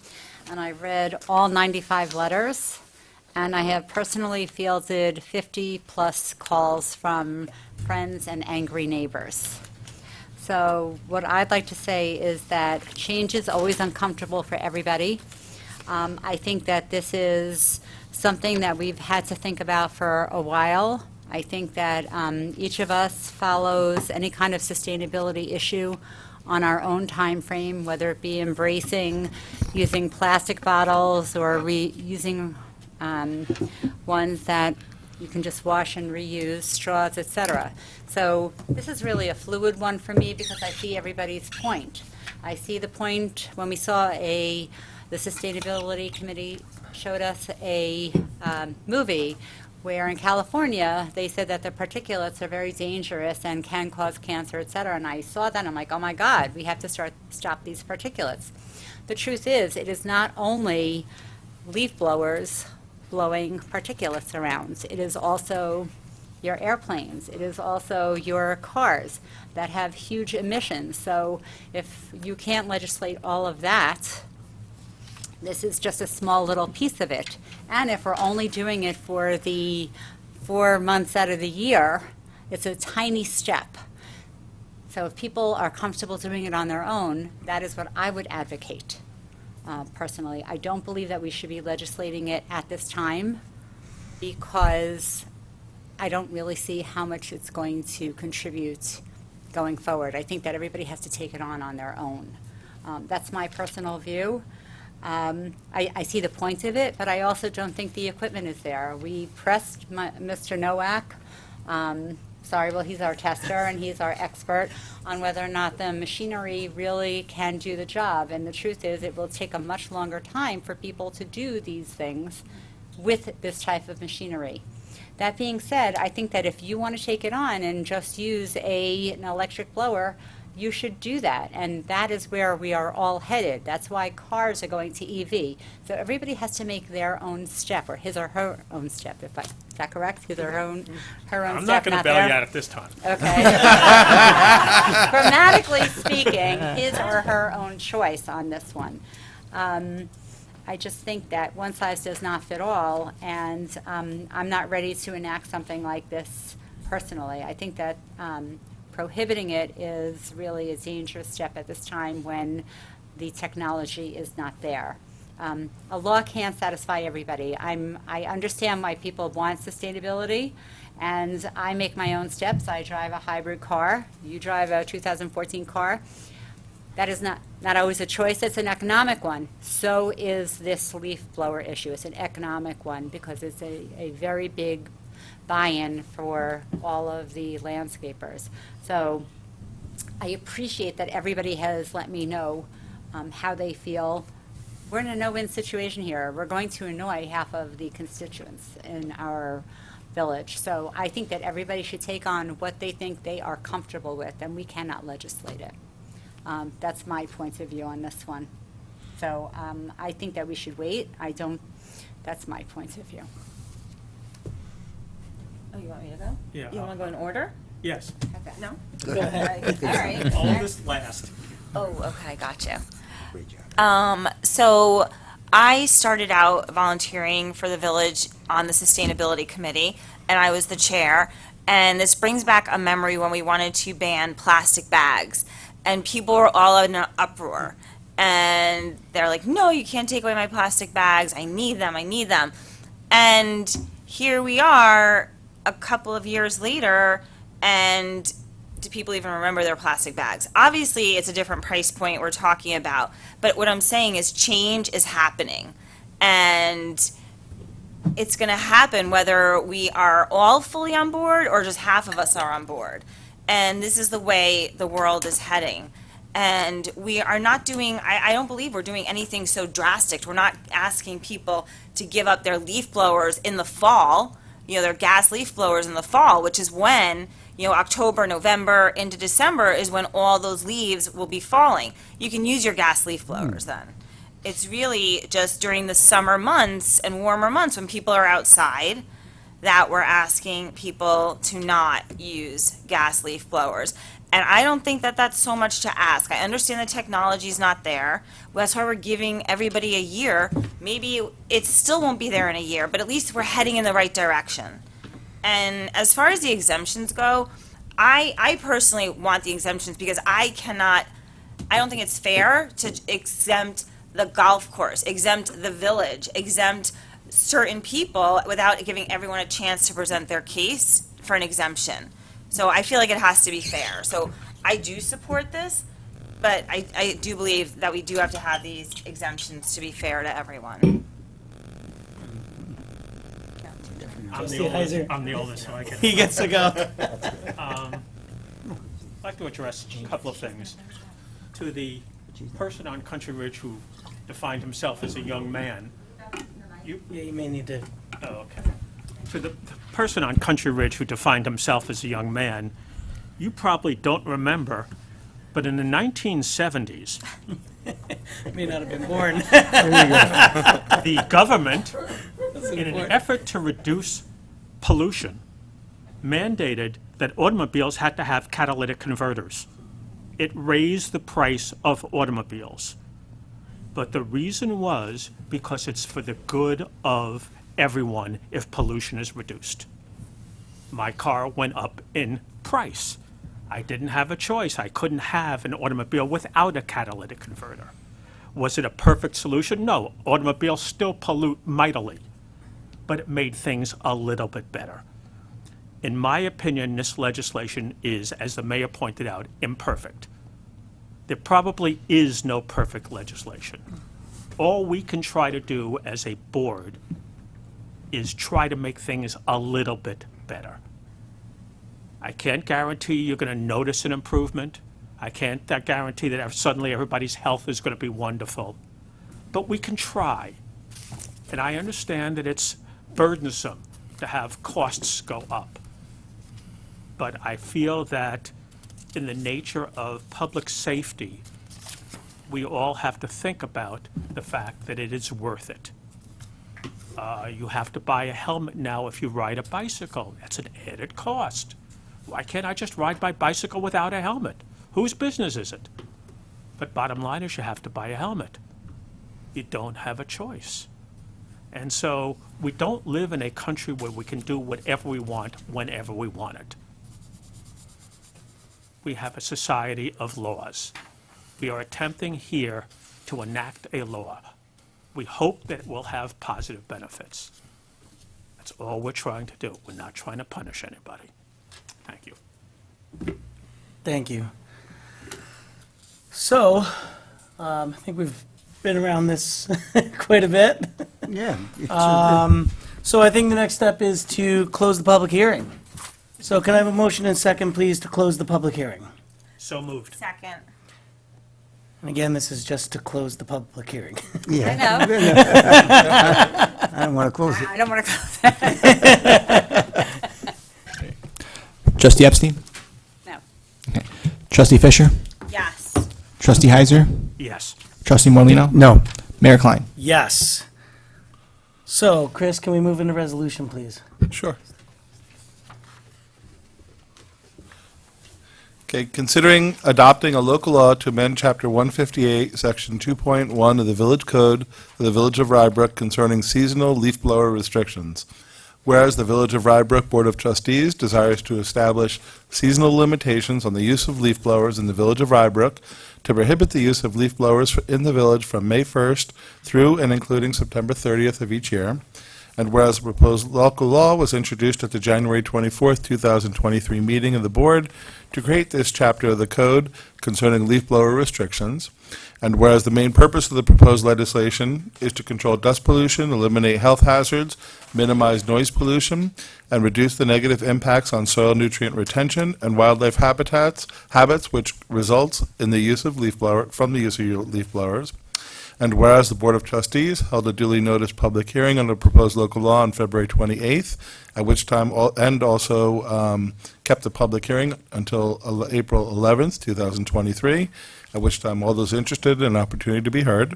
and I read all 95 letters, and I have personally fielded 50-plus calls from friends and angry neighbors. So what I'd like to say is that change is always uncomfortable for everybody. I think that this is something that we've had to think about for a while. I think that each of us follows any kind of sustainability issue on our own time frame, whether it be embracing using plastic bottles or using ones that you can just wash and reuse, straws, etc. So this is really a fluid one for me because I see everybody's point. I see the point when we saw the Sustainability Committee showed us a movie where in California, they said that the particulates are very dangerous and can cause cancer, et cetera. And I saw that, and I'm like, oh my God, we have to stop these particulates. The truth is, it is not only leaf blowers blowing particulates around. It is also your airplanes. It is also your cars that have huge emissions. So if you can't legislate all of that, this is just a small little piece of it. And if we're only doing it for the 4 months out of the year, it's a tiny step. So if people are comfortable doing it on their own, that is what I would advocate personally. I don't believe that we should be legislating it at this time because I don't really see how much it's going to contribute going forward. I think that everybody has to take it on their own. That's my personal view. I see the point of it, but I also don't think the equipment is there. We pressed Mr. Nowak, well, he's our tester and he's our expert on whether or not the machinery really can do the job. And the truth is, it will take a much longer time for people to do these things with this type of machinery. That being said, I think that if you want to take it on and just use an electric blower, you should do that, and that is where we are all headed. That's why cars are going to EV. So everybody has to make their own step, or his or her own step, is that correct? His or her own I'm step, not going to bail you out at this time. Okay. Grammatically speaking, his or her own choice on this one. I just think that one size does not fit all, and I'm not ready to enact something like this personally. I think that prohibiting it is really a dangerous step at this time when the technology is not there. A law can't satisfy everybody. I understand why people want sustainability, and I make my own steps. I drive a hybrid car. You drive a 2014 car. That is not always a choice. It's an economic one. So is this leaf blower issue. It's an economic one because it's a very big buy-in for all of the landscapers. So I appreciate that everybody has let me know how they feel. We're in a no-win situation here. We're going to annoy half of the constituents in our village. So I think that everybody should take on what they think they are comfortable with, and we cannot legislate it. That's my point of view on this one. So I think that we should wait. That's my point of view. Oh, you want me to go? Yeah. You want to go in order? Yes. Okay. No? Go ahead. All right. All this last. Oh, okay, gotcha. Great job. So I started out volunteering for the village on the Sustainability Committee, and I was the chair. And this brings back a memory when we wanted to ban plastic bags, and people were all in an uproar. And they're like, no, you can't take away my plastic bags. I need them. I need them. And here we are a couple of years later, and do people even remember their plastic bags? Obviously, it's a different price point we're talking about, but what I'm saying is change is happening, and it's going to happen whether we are all fully on board or just half of us are on board. And this is the way the world is heading. And we are not doing, I don't believe we're doing anything so drastic. We're not asking people to give up their leaf blowers in the fall. their gas leaf blowers in the fall, which is when, October, November, into December is when all those leaves will be falling. You can use your gas leaf blowers then. It's really just during the summer months and warmer months when people are outside that we're asking people to not use gas leaf blowers. And I don't think that that's so much to ask. I understand the technology's not there. That's why we're giving everybody a year. Maybe it still won't be there in a year, but at least we're heading in the right direction. And as far as the exemptions go, I personally want the exemptions because I don't think it's fair to exempt the golf course, exempt the village, exempt certain people without giving everyone a chance to present their case for an exemption. So I feel like it has to be fair. So I do support this, but I do believe that we do have to have these exemptions to be fair to everyone. I'm the oldest, so I get. He gets to go. I'd like to address a couple of things. To the person on Country Ridge who defined himself as a young man, Yeah, you may need to. oh, okay. To the person on Country Ridge who defined himself as a young man, you probably don't remember, but in the 1970s, May not have been born. the government, in an effort to reduce pollution, mandated that automobiles had to have catalytic converters. It raised the price of automobiles. But the reason was because it's for the good of everyone if pollution is reduced. My car went up in price. I didn't have a choice. I couldn't have an automobile without a catalytic converter. Was it a perfect solution? No. Automobiles still pollute mightily, but it made things a little bit better. In my opinion, this legislation is, as the mayor pointed out, imperfect. There probably is no perfect legislation. All we can try to do as a board is try to make things a little bit better. I can't guarantee you're going to notice an improvement. I can't guarantee that suddenly everybody's health is going to be wonderful. But we can try. And I understand that it's burdensome to have costs go up. But I feel that in the nature of public safety, we all have to think about the fact that it is worth it. You have to buy a helmet now if you ride a bicycle. That's an added cost. Why can't I just ride my bicycle without a helmet? Whose business is it? But bottom line is you have to buy a helmet. You don't have a choice. And so we don't live in a country where we can do whatever we want whenever we want it. We have a society of laws. We are attempting here to enact a law. We hope that it will have positive benefits. That's all we're trying to do. We're not trying to punish anybody. Thank you. Thank you. So, I think we've been around this quite a bit. Yeah. So I think the next step is to close the public hearing. So can I have a motion and second, please, to close the public hearing? So moved. Second. And again, this is just to close the public hearing. Yeah. I know. I don't want to close it. I don't want to close that. Trustee Epstein? No. Okay. Trustee Fisher? Yes. Trustee Heiser? Yes. Trustee Morlino, No. Mayor Klein? Yes. So, Chris, can we move into resolution, please? Sure. Okay, considering adopting a local law to amend Chapter 158, Section 2.1 of the Village Code of the Village of Rybrook concerning seasonal leaf blower restrictions. Whereas the Village of Rybrook Board of Trustees desires to establish seasonal limitations on the use of leaf blowers in the Village of Rybrook to prohibit the use of leaf blowers in the village from May 1st through and including September 30th of each year. And whereas the proposed local law was introduced at the January 24th, 2023 meeting of the board to create this chapter of the code concerning leaf blower restrictions. And whereas the main purpose of the proposed legislation is to control dust pollution, eliminate health hazards, minimize noise pollution, and reduce the negative impacts on soil nutrient retention and wildlife habits which results in the use of leaf blowers. And whereas the Board of Trustees held a duly noticed public hearing on the proposed local law on February 28th, at which time, and also kept the public hearing until April 11th, 2023, at which time all those interested had an opportunity to be heard.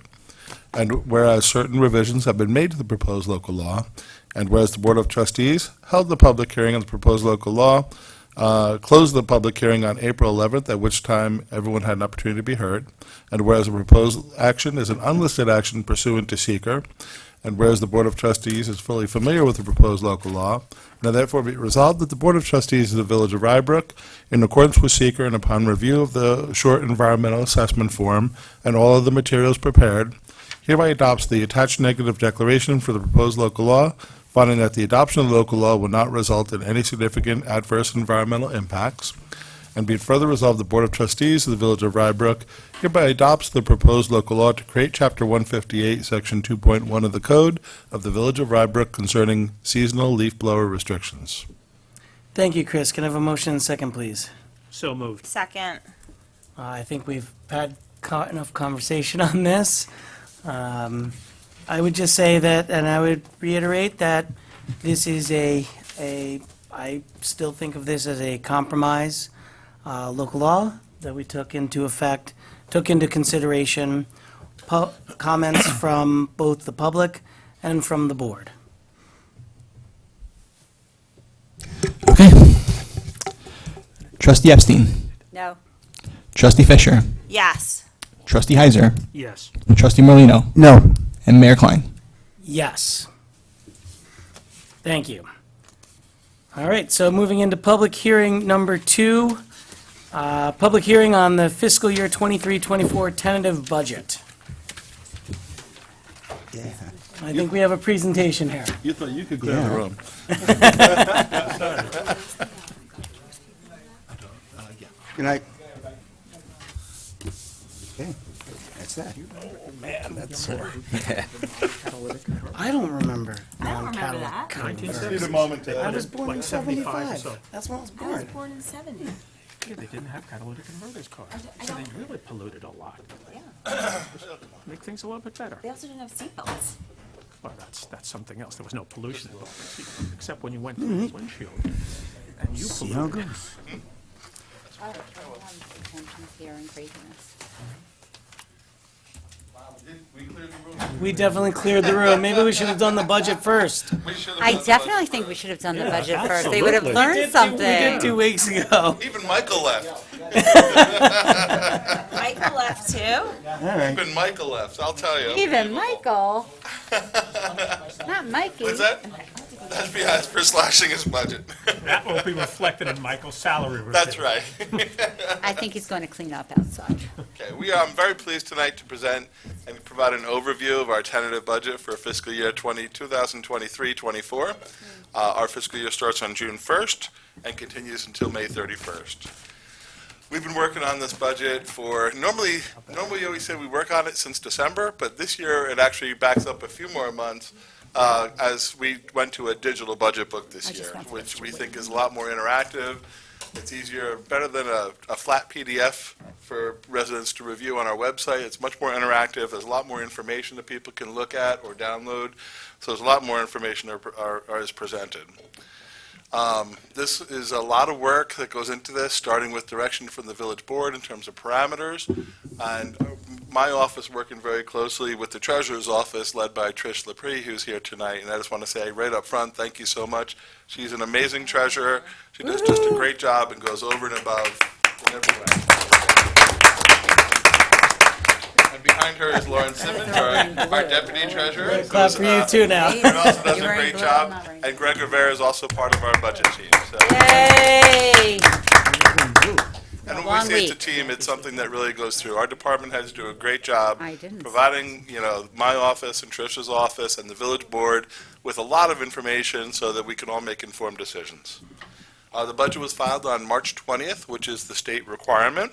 And whereas certain revisions have been made to the proposed local law, and whereas the Board of Trustees held the public hearing on the proposed local law, closed the public hearing on April 11th, at which time everyone had an opportunity to be heard. And whereas the proposed action is an unlisted action pursuant to seeker, and whereas the Board of Trustees is fully familiar with the proposed local law, now therefore be resolved that the Board of Trustees of the Village of Rybrook, in accordance with seeker and upon review of the short environmental assessment form and all of the materials prepared, hereby adopts the attached negative declaration for the proposed local law, finding that the adoption of the local law will not result in any significant adverse environmental impacts. And be it further resolved, the Board of Trustees of the Village of Rybrook hereby adopts the proposed local law to create Chapter 158, Section 2.1 of the Code of the Village of Rybrook concerning seasonal leaf blower restrictions. Thank you, Chris. Can I have a motion and second, please? So moved. Second. I think we've had enough conversation on this. I would just say that, and I would reiterate that this is I still think of this as a compromise local law that we took into consideration comments from both the public and from the board. Okay. Trustee Epstein. No. Trustee Fisher. Yes. Trustee Heiser. Yes. And Trustee Morlino. No. And Mayor Klein. Yes. Thank you. All right, so moving into public hearing number 2, public hearing on the fiscal year 23-24 tentative budget. Yeah. I think we have a presentation here. You thought you could clear the Yeah. room. Good night. Okay, that's that. Man, that's sore. I don't remember. I don't remember that. Need a moment to I was born in Like 75 or 75. so. That's when I was I was born. born in 70. Yeah, they didn't have catalytic converters cars. I So don't- they really polluted a lot. Yeah. Make things a little bit better. They also didn't have seatbelts. Well, that's something else. There was no pollution involved, except when you went through his windshield. And you See how it polluted. goes. We definitely cleared the room. Maybe we should have done the budget first. I definitely think we should have done the budget first. They would have absolutely. learned We something. did 2 weeks ago. Even Michael left. Michael left too? Even Michael left, I'll tell you. Even Michael. Not Mikey. What's that? That's for slashing his budget. That will be reflected in Michael's salary review. That's right. I think he's going to clean up outside. Okay, I'm very pleased tonight to present and provide an overview of our tentative budget for fiscal year 2023-24. Our fiscal year starts on June 1st and continues until May 31st. We've been working on this budget for, normally you always say we work on it since December, but this year it actually backs up a few more months as we went to a digital budget book this year, which we think is a lot more interactive. It's easier, better than a flat PDF for residents to review on our website. It's much more interactive. There's a lot more information that people can look at or download. So there's a lot more information is presented. This is a lot of work that goes into this, starting with direction from the village board in terms of parameters, and my office working very closely with the treasurer's office led by Trish Lepre, who's here tonight. And I just want to say right up front, thank you so much. She's an amazing treasurer. She does just a great job and goes over and above in every way. And behind her is Lauren Simmons, our deputy treasurer. Clap for you too now. And also does You a wearing great blue? job. I'm not wearing And Greg Rivera is also part of our budget team. So. Yay! And when Long we say it's a week. team, it's something that really goes through. Our department heads do a great job I didn't. providing, my office and Trish's office and the village board with a lot of information so that we can all make informed decisions. The budget was filed on March 20th, which is the state requirement.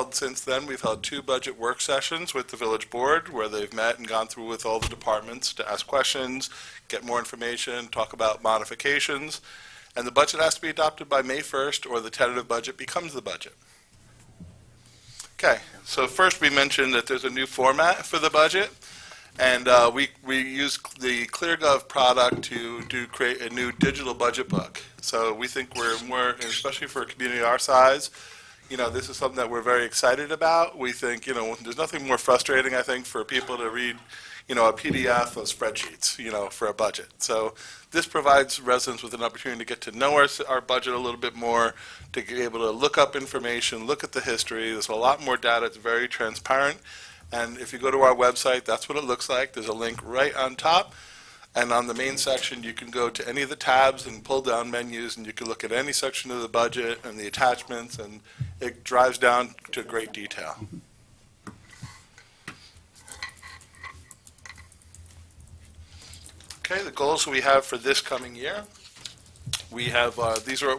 Since then, we've held 2 budget work sessions with the village board where they've met and gone through with all the departments to ask questions, get more information, talk about modifications. And the budget has to be adopted by May 1st or the tentative budget becomes the budget. Okay, so first we mentioned that there's a new format for the budget, and we use the ClearGov product to create a new digital budget book. So we think we're more, and especially for a community our size, this is something that we're very excited about. We think, there's nothing more frustrating, I think, for people to read, a PDF of spreadsheets, for a budget. So this provides residents with an opportunity to get to know our budget a little bit more, to be able to look up information, look at the history. There's a lot more data. It's very transparent. And if you go to our website, that's what it looks like. There's a link right on top. And on the main section, you can go to any of the tabs and pull down menus, and you can look at any section of the budget and the attachments, and it drives down to great detail. Okay, the goals we have for this coming year. We have,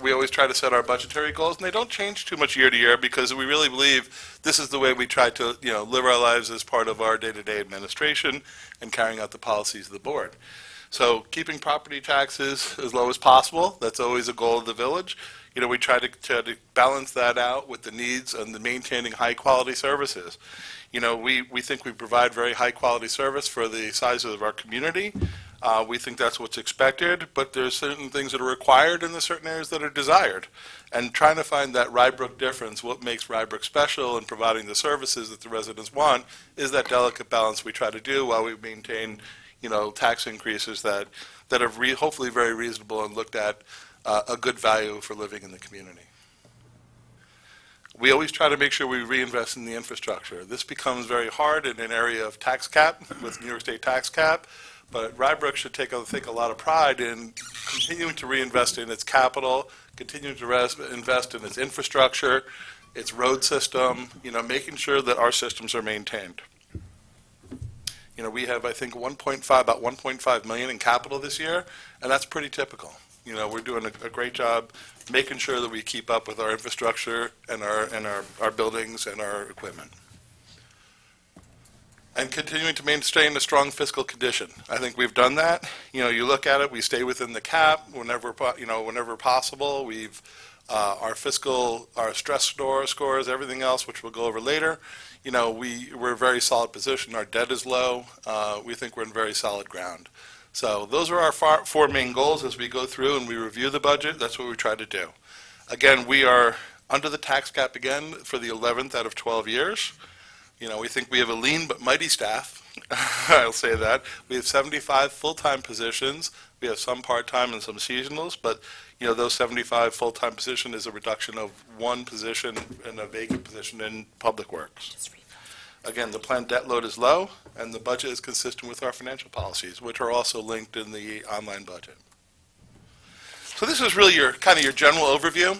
we always try to set our budgetary goals, and they don't change too much year to year because we really believe this is the way we try to, live our lives as part of our day-to-day administration and carrying out the policies of the board. So keeping property taxes as low as possible, that's always a goal of the village. We try to balance that out with the needs and the maintaining high-quality services. We think we provide very high-quality service for the size of our community. We think that's what's expected, but there's certain things that are required and there's certain areas that are desired. And trying to find that Rybrook difference, what makes Rybrook special in providing the services that the residents want, is that delicate balance we try to do while we maintain, tax increases that are hopefully very reasonable and looked at a good value for living in the community. We always try to make sure we reinvest in the infrastructure. This becomes very hard in an area of tax cap, with New York State tax cap. But Rybrook should take a lot of pride in continuing to reinvest in its capital, continuing to invest in its infrastructure, its road system, making sure that our systems are maintained. We have, I think, about 1.5 million in capital this year, and that's pretty typical. We're doing a great job making sure that we keep up with our infrastructure and our buildings and our equipment. And continuing to maintain a strong fiscal condition. I think we've done that. You look at it, we stay within the cap whenever possible. We've our fiscal, our stress scores, everything else, which we'll go over later. We're a very solid position. Our debt is low. We think we're in very solid ground. So those are our four main goals as we go through and we review the budget. That's what we try to do. Again, we are under the tax cap again for the 11th out of 12 years. We think we have a lean but mighty staff. I'll say that. We have 75 full-time positions. We have some part-time and some seasonals, but those 75 full-time positions is a reduction of one position and a vacant position in Public Works. Again, the planned debt load is low, and the budget is consistent with our financial policies, which are also linked in the online budget. So this is really your general overview.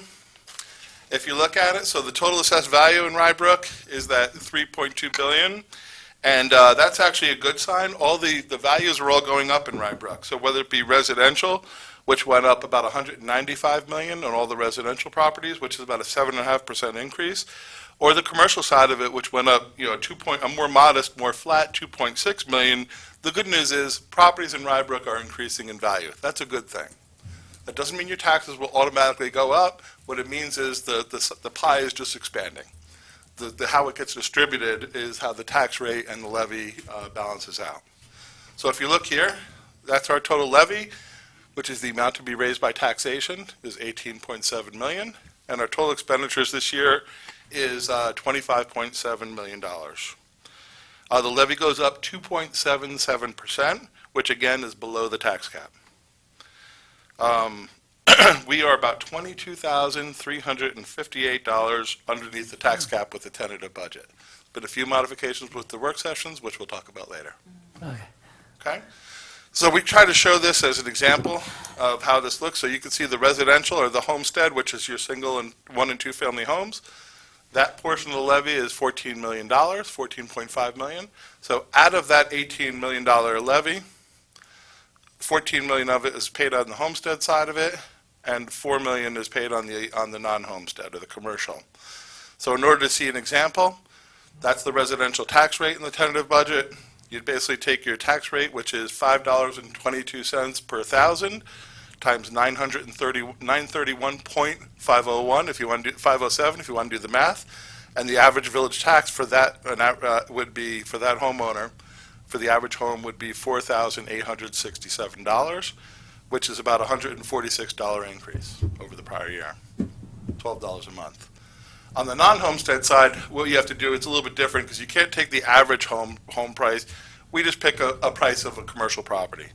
If you look at it, so the total assessed value in Rybrook is that $3.2 billion, and that's actually a good sign. All the values are all going up in Rybrook. So whether it be residential, which went up about $195 million on all the residential properties, which is about a 7.5% increase, or the commercial side of it, which went up, a more modest, more flat, $2.6 million. The good news is properties in Rybrook are increasing in value. That's a good thing. That doesn't mean your taxes will automatically go up. What it means is the pie is just expanding. How it gets distributed is how the tax rate and the levy balances out. So if you look here, that's our total levy, which is the amount to be raised by taxation, is $18.7 million. And our total expenditures this year is $25.7 million. The levy goes up 2.77%, which again is below the tax cap. We are about $22,358 underneath the tax cap with the tentative budget. But a few modifications with the work sessions, which we'll talk about later. Okay? So we try to show this as an example of how this looks. So you can see the residential or the homestead, which is your single and one and two family homes. That portion of the levy is $14 million, $14.5 million. So out of that $18 million levy, $14 million of it is paid on the homestead side of it, and $4 million is paid on the non-homestead or the commercial. So in order to see an example, that's the residential tax rate in the tentative budget. You'd basically take your tax rate, which is $5.22 per thousand, times 931.501 if you want to do 507 if you want to do the math, And the average village tax for that would be, for that homeowner, for the average home would be $4,867, which is about a $146 increase over the prior year, $12 a month. On the non-homestead side, what you have to do, it's a little bit different because you can't take the average home price. We just pick a price of a commercial property.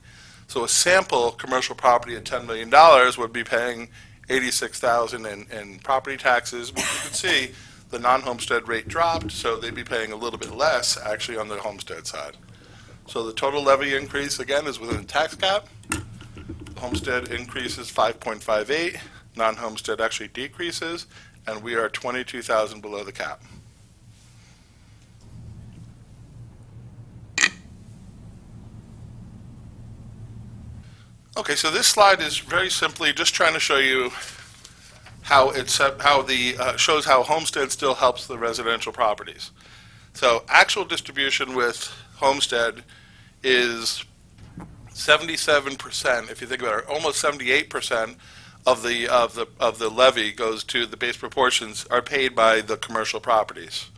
So a sample commercial property at $10 million would be paying $86,000 in property taxes. But you can see the non-homestead rate dropped, so they'd be paying a little bit less actually on the homestead side. So the total levy increase, again, is within the tax cap. Homestead increases 5.58, non-homestead actually decreases, and we are 22,000 below the cap. Okay, so this slide is very simply just trying to show you how shows how homestead still helps the residential properties. So actual distribution with homestead is 77%. If you think about it, almost 78% of the levy goes to the base proportions are paid by the commercial properties.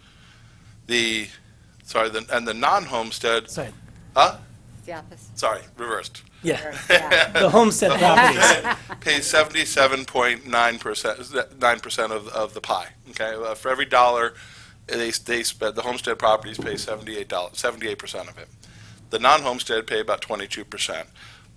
And the non-homestead. Sorry. Huh? The opposite. Sorry, reversed. Yeah, Yeah. the homestead properties. Pays 77.9% of the pie. Okay, for every dollar they spend, the homestead properties pay $78 of it. The non-homestead pay about 22%,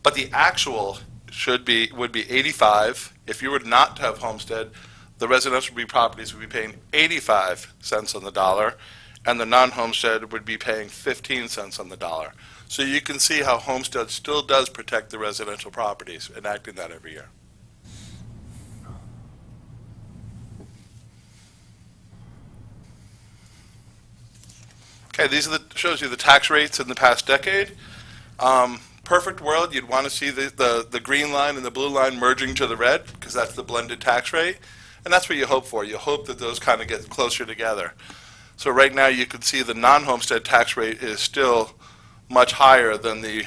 but the actual would be 85. If you were not to have homestead, the residential properties would be paying 85 cents on the dollar, and the non-homestead would be paying 15 cents on the dollar. So you can see how homestead still does protect the residential properties, enacting that every year. Okay, these are shows you the tax rates in the past decade. Perfect world, you'd want to see the green line and the blue line merging to the red, because that's the blended tax rate, and that's what you hope for. You hope that those kind of get closer together. So right now you can see the non-homestead tax rate is still much higher than the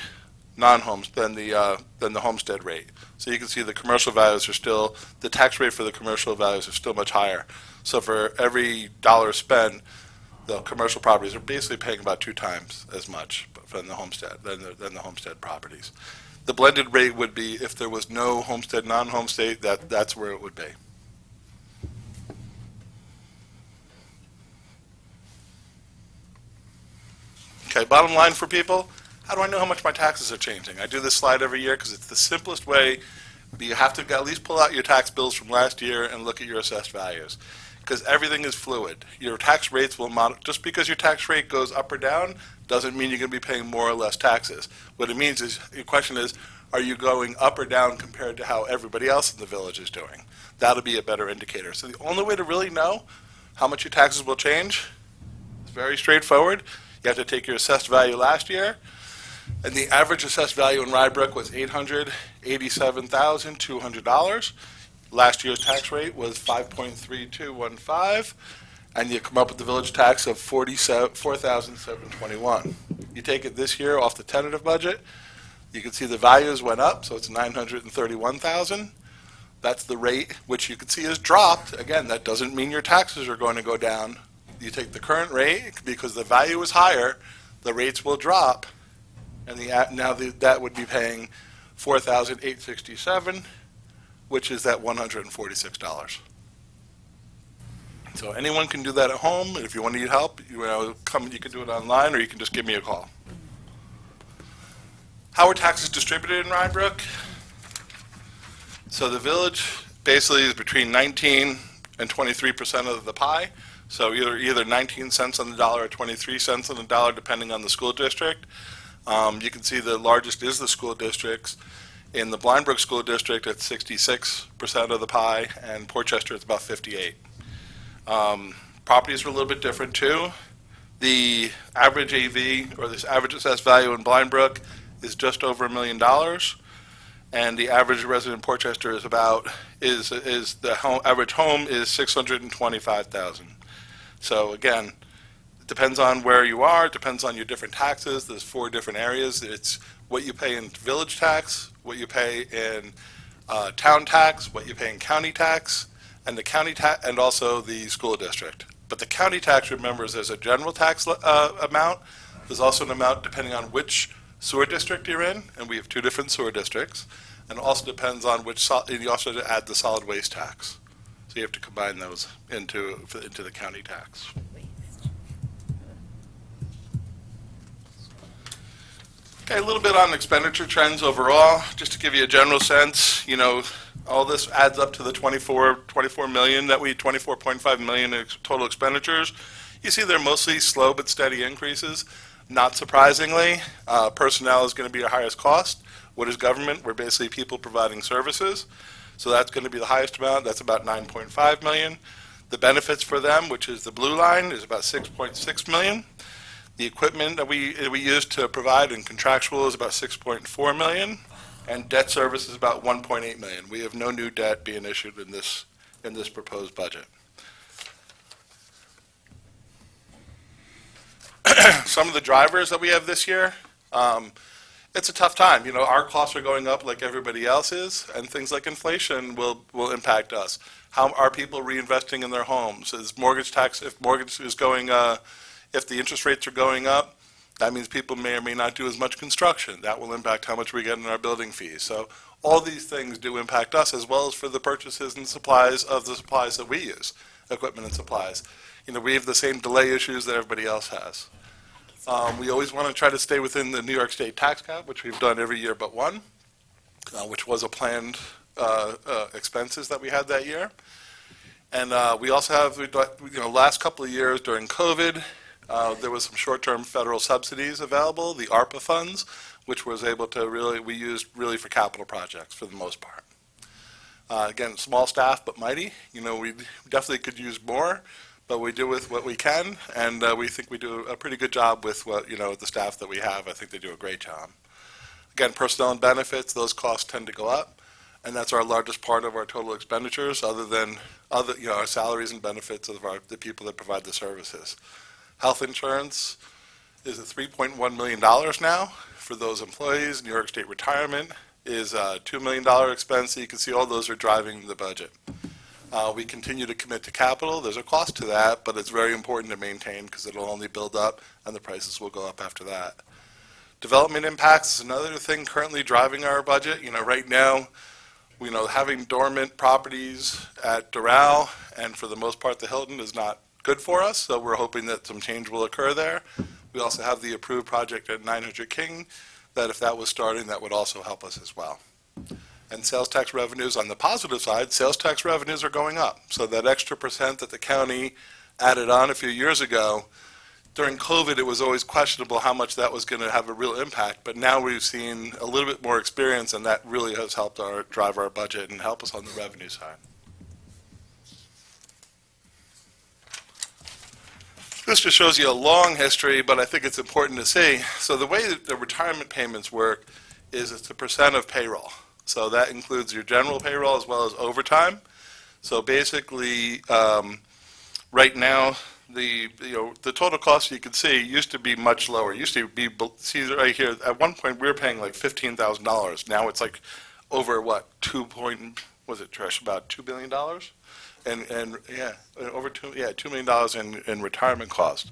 than the homestead rate. So you can see the commercial values are still, the tax rate for the commercial values are still much higher. So for every dollar spent, the commercial properties are basically paying about 2 times as much from the homestead than the homestead properties. The blended rate would be, if there was no homestead, non-homestead, that's where it would be. Okay, bottom line for people, how do I know how much my taxes are changing? I do this slide every year because it's the simplest way. You have to at least pull out your tax bills from last year and look at your assessed values, because everything is fluid. Your tax rates will just because your tax rate goes up or down doesn't mean you're going to be paying more or less taxes. What it means is, your question is, are you going up or down compared to how everybody else in the village is doing? That'll be a better indicator. So the only way to really know how much your taxes will change is very straightforward. You have to take your assessed value last year, and the average assessed value in Rybrook was $887,200. Last year's tax rate was 5.3215, and you come up with the village tax of $4,721. You take it this year off the tentative budget, you can see the values went up, so it's $931,000. That's the rate, which you can see has dropped. Again, that doesn't mean your taxes are going to go down. You take the current rate, because the value is higher, the rates will drop, and that would be paying $4,867, which is that $146. So anyone can do that at home, and if you want to need help, you can do it online, or you can just give me a call. How are taxes distributed in Rybrook? So the village basically is between 19 and 23% of the pie. So either 19 cents on the dollar or 23 cents on the dollar, depending on the school district. You can see the largest is the school districts. In the Blindbrook School District, it's 66% of the pie, and Portchester, it's about 58. Properties are a little bit different too. The average AV, or this average assessed value in Blindbrook, is just over $1 million, and the average resident in Portchester is average home is $625,000. So again, it depends on where you are, it depends on your different taxes. There's 4 different areas. It's what you pay in village tax, what you pay in town tax, what you pay in county tax, and the county tax, and also the school district. But the county tax, remember, is there's a general tax amount. There's also an amount depending on which sewer district you're in, and we have 2 different sewer districts. And it also depends on which, and you also have to add the solid waste tax. So you have to combine those into the county tax. Okay, a little bit on expenditure trends overall, just to give you a general sense. All this adds up to the 24 million that 24.5 million in total expenditures. You see they're mostly slow but steady increases. Not surprisingly, personnel is going to be our highest cost. What is government? We're basically people providing services. So that's going to be the highest amount. That's about 9.5 million. The benefits for them, which is the blue line, is about 6.6 million. The equipment that we use to provide and contractual is about 6.4 million, and debt service is about 1.8 million. We have no new debt being issued in this proposed budget. Some of the drivers that we have this year, it's a tough time. Our costs are going up like everybody else is, and things like inflation will impact us. How are people reinvesting in their homes? Is mortgage tax, if mortgage is going, if the interest rates are going up, that means people may or may not do as much construction. That will impact how much we get in our building fees. So all these things do impact us, as well as for the purchases and supplies of the supplies that we use, equipment and supplies. We have the same delay issues that everybody else has. We always want to try to stay within the New York State tax cap, which we've done every year but one, which was a planned expenses that we had that year. And we also have, last couple of years during COVID, there was some short-term federal subsidies available, the ARPA funds, which was able to we used really for capital projects for the most part. Again, small staff but mighty. We definitely could use more, but we do with what we can, and we think we do a pretty good job with the staff that we have. I think they do a great job. Again, personnel and benefits, those costs tend to go up, and that's our largest part of our total expenditures, other than our salaries and benefits of the people that provide the services. Health insurance is at $3.1 million now for those employees. New York State retirement is a $2 million expense. So you can see all those are driving the budget. We continue to commit to capital. There's a cost to that, but it's very important to maintain because it'll only build up and the prices will go up after that. Development impacts is another thing currently driving our budget. Right now, having dormant properties at Doral and for the most part the Hilton is not good for us, so we're hoping that some change will occur there. We also have the approved project at 900 King that if that was starting, that would also help us as well. And sales tax revenues, on the positive side, sales tax revenues are going up. So that extra percent that the county added on a few years ago, during COVID, it was always questionable how much that was going to have a real impact, but now we've seen a little bit more experience, and that really has helped drive our budget and help us on the revenue side. This just shows you a long history, but I think it's important to see. So the way that the retirement payments work is it's a percent of payroll. So that includes your general payroll as well as overtime. So basically, right now, the total cost you can see used to be much lower. It used to be, see right here, at one point we were paying like $15,000. Now it's like over what, was it, Trish, about $2 billion? And yeah, over $2 million in retirement cost.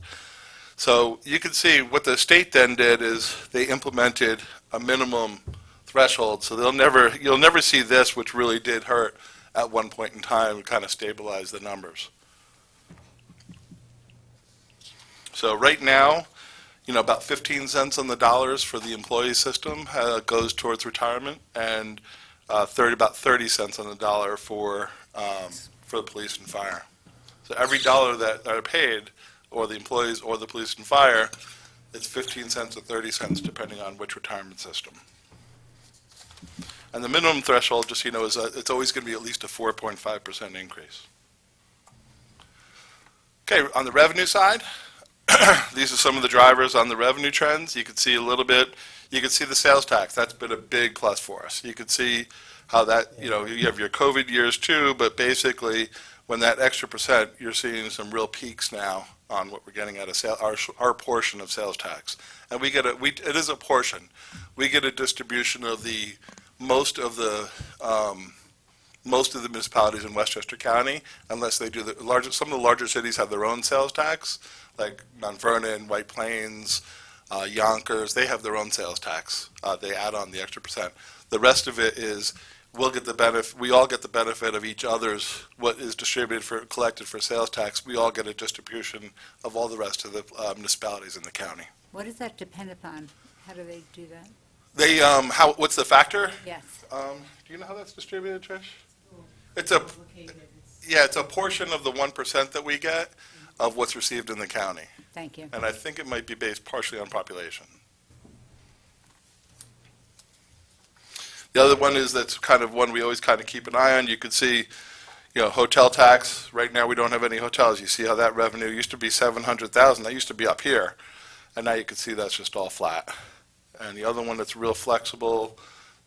So you can see what the state then did is they implemented a minimum threshold. So you'll never see this, which really did hurt at one point in time, kind of stabilize the numbers. So right now, about 15 cents on the dollars for the employee system goes towards retirement, and about 30 cents on the dollar for the police and fire. So every dollar that are paid, or the employees or the police and fire, it's 15 cents or 30 cents depending on which retirement system. And the minimum threshold, just so you know, is it's always going to be at least a 4.5% increase. Okay, on the revenue side, these are some of the drivers on the revenue trends. You can see a little bit, you can see the sales tax. That's been a big plus for us. You can see how that, you have your COVID years too, but basically when that extra percent, you're seeing some real peaks now on what we're getting out of our portion of sales tax. And it is a portion. We get a distribution of most of the most of the municipalities in Westchester County, unless they do some of the larger cities have their own sales tax, like Mount Vernon, White Plains, Yonkers, they have their own sales tax. They add on the extra percent. The rest of it is, we all get the benefit of each other's, what is collected for sales tax. We all get a distribution of all the rest of the municipalities in the county. What does that depend upon? How do they do that? They, what's the factor? Yes. Do you know how that's distributed, Trish? It's a portion of the 1% that we get of what's received in the county. Thank you. And I think it might be based partially on population. The other one is that's kind of one we always kind of keep an eye on. You can see, hotel tax. Right now, we don't have any hotels. You see how that revenue used to be $700,000. That used to be up here. And now you can see that's just all flat. And the other one that's real flexible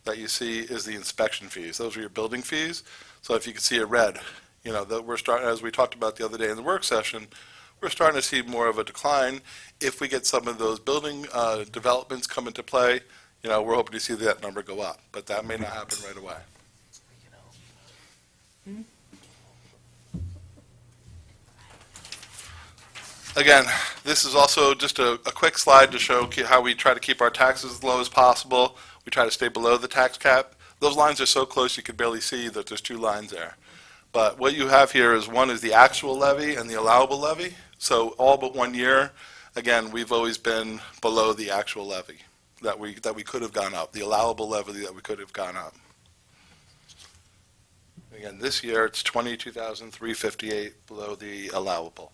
that you see is the inspection fees. Those are your building fees. So if you can see it red, that we're starting, as we talked about the other day in the work session, we're starting to see more of a decline. If we get some of those building developments come into play, we're hoping to see that number go up, but that may not happen right away. Again, this is also just a quick slide to show how we try to keep our taxes as low as possible. We try to stay below the tax cap. Those lines are so close you can barely see that there's two lines there. But what you have here is one is the actual levy and the allowable levy. So all but 1 year, again, we've always been below the actual levy that we could have gone up, the allowable levy that we could have gone up. Again, this year it's $22,358 below the allowable.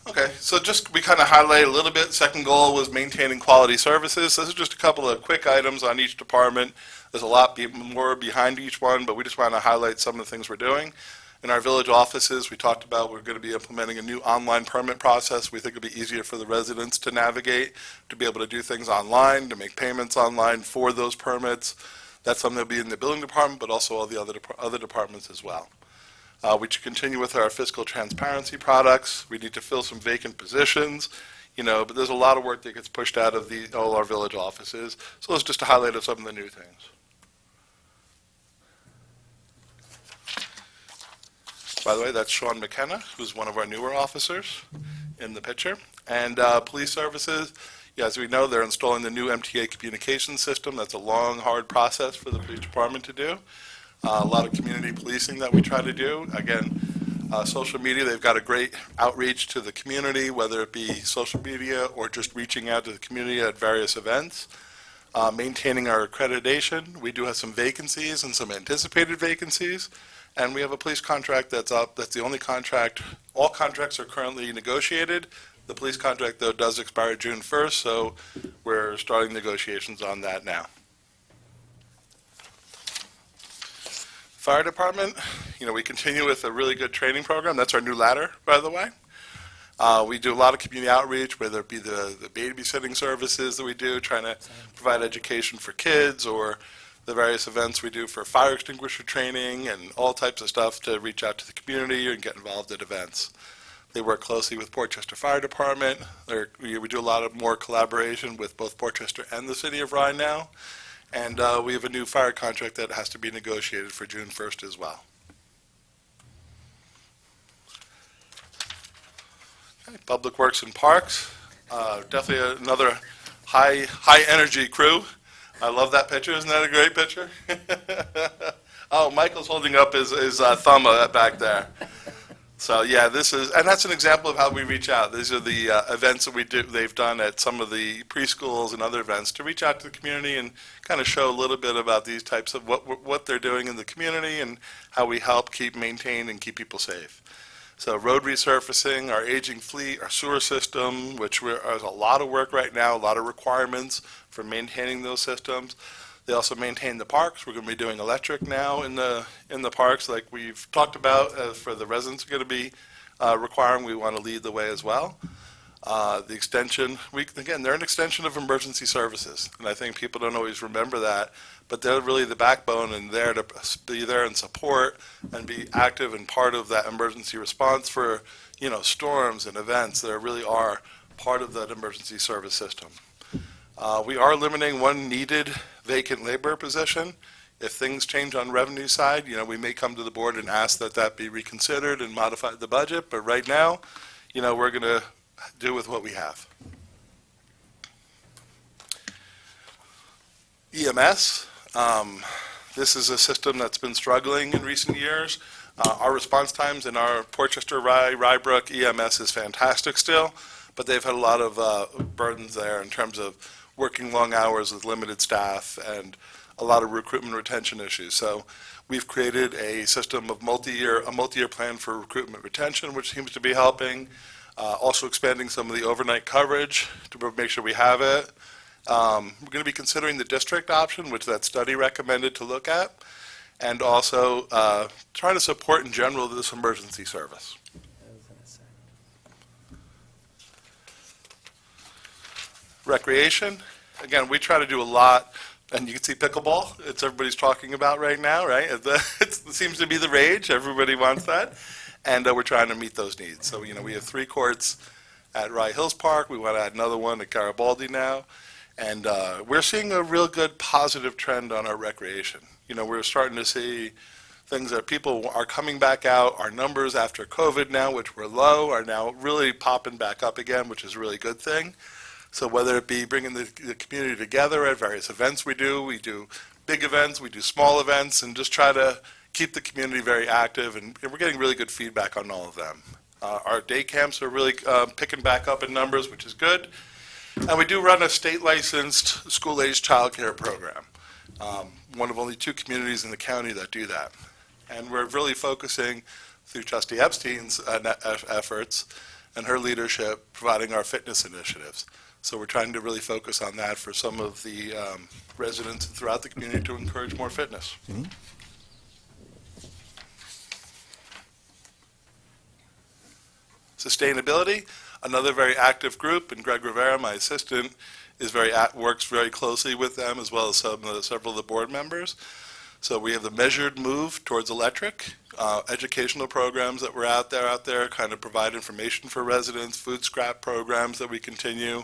Okay, so just we kind of highlight a little bit. Second goal was maintaining quality services. This is just a couple of quick items on each department. There's a lot more behind each one, but we just want to highlight some of the things we're doing. In our village offices, we talked about we're going to be implementing a new online permit process. We think it'll be easier for the residents to navigate, to be able to do things online, to make payments online for those permits. That's something that'll be in the building department, but also all the other departments as well. We should continue with our fiscal transparency products. We need to fill some vacant positions, but there's a lot of work that gets pushed out of all our village offices. So let's just highlight some of the new things. By the way, that's Sean McKenna, who's one of our newer officers in the picture. And police services, as we know, they're installing the new MTA communication system. That's a long, hard process for the police department to do. A lot of community policing that we try to do. Again, social media, they've got a great outreach to the community, whether it be social media or just reaching out to the community at various events. Maintaining our accreditation. We do have some vacancies and some anticipated vacancies. And we have a police contract that's up. That's the only contract. All contracts are currently negotiated. The police contract, though, does expire June 1st, so we're starting negotiations on that now. Fire department, we continue with a really good training program. That's our new ladder, by the way. We do a lot of community outreach, whether it be the babysitting services that we do, trying to provide education for kids, or the various events we do for fire extinguisher training and all types of stuff to reach out to the community and get involved at events. They work closely with Portchester Fire Department. We do a lot of more collaboration with both Portchester and the City of Rye now. And we have a new fire contract that has to be negotiated for June 1st as well. Okay, Public Works and Parks, definitely another high energy crew. I love that picture. Isn't that a great picture? Oh, Michael's holding up his thumb back there. So yeah, and that's an example of how we reach out. These are the events that they've done at some of the preschools and other events to reach out to the community and kind of show a little bit about these types of what they're doing in the community and how we help maintain and keep people safe. So road resurfacing, our aging fleet, our sewer system, which there's a lot of work right now, a lot of requirements for maintaining those systems. They also maintain the parks. We're going to be doing electric now in the parks, like we've talked about. For the residents are going to be requiring, we want to lead the way as well. The extension, they're an extension of emergency services, and I think people don't always remember that, but they're really the backbone and there to be there and support and be active and part of that emergency response for storms and events that really are part of that emergency service system. We are eliminating one needed vacant labor position. If things change on revenue side, we may come to the board and ask that that be reconsidered and modify the budget, but right now, we're going to do with what we have. EMS, this is a system that's been struggling in recent years. Our response times in our Portchester, Rybrook EMS is fantastic still, but they've had a lot of burdens there in terms of working long hours with limited staff and a lot of recruitment retention issues. So we've created a system of a multi-year plan for recruitment retention, which seems to be helping. Also expanding some of the overnight coverage to make sure we have it. We're going to be considering the district option, which that study recommended to look at, and also trying to support in general this emergency service. Recreation, again, we try to do a lot, and you can see pickleball. It's everybody's talking about right now, right? It seems to be the rage. Everybody wants that, and we're trying to meet those needs. So, we have 3 courts at Rye Hills Park. We want to add another one at Garibaldi now, and we're seeing a real good positive trend on our recreation. We're starting to see things that people are coming back out. Our numbers after COVID now, which were low, are now really popping back up again, which is a really good thing. So whether it be bringing the community together at various events we do big events, we do small events, and just try to keep the community very active, and we're getting really good feedback on all of them. Our day camps are really picking back up in numbers, which is good. And we do run a state-licensed school-age childcare program, one of only 2 communities in the county that do that. And we're really focusing, through Trustee Epstein's efforts and her leadership, providing our fitness initiatives. So we're trying to really focus on that for some of the residents throughout the community to encourage more fitness. Mm-hmm. Sustainability, another very active group, and Greg Rivera, my assistant, works very closely with them, as well as several of the board members. So we have the measured move towards electric, educational programs that we're out there, kind of provide information for residents, food scrap programs that we continue.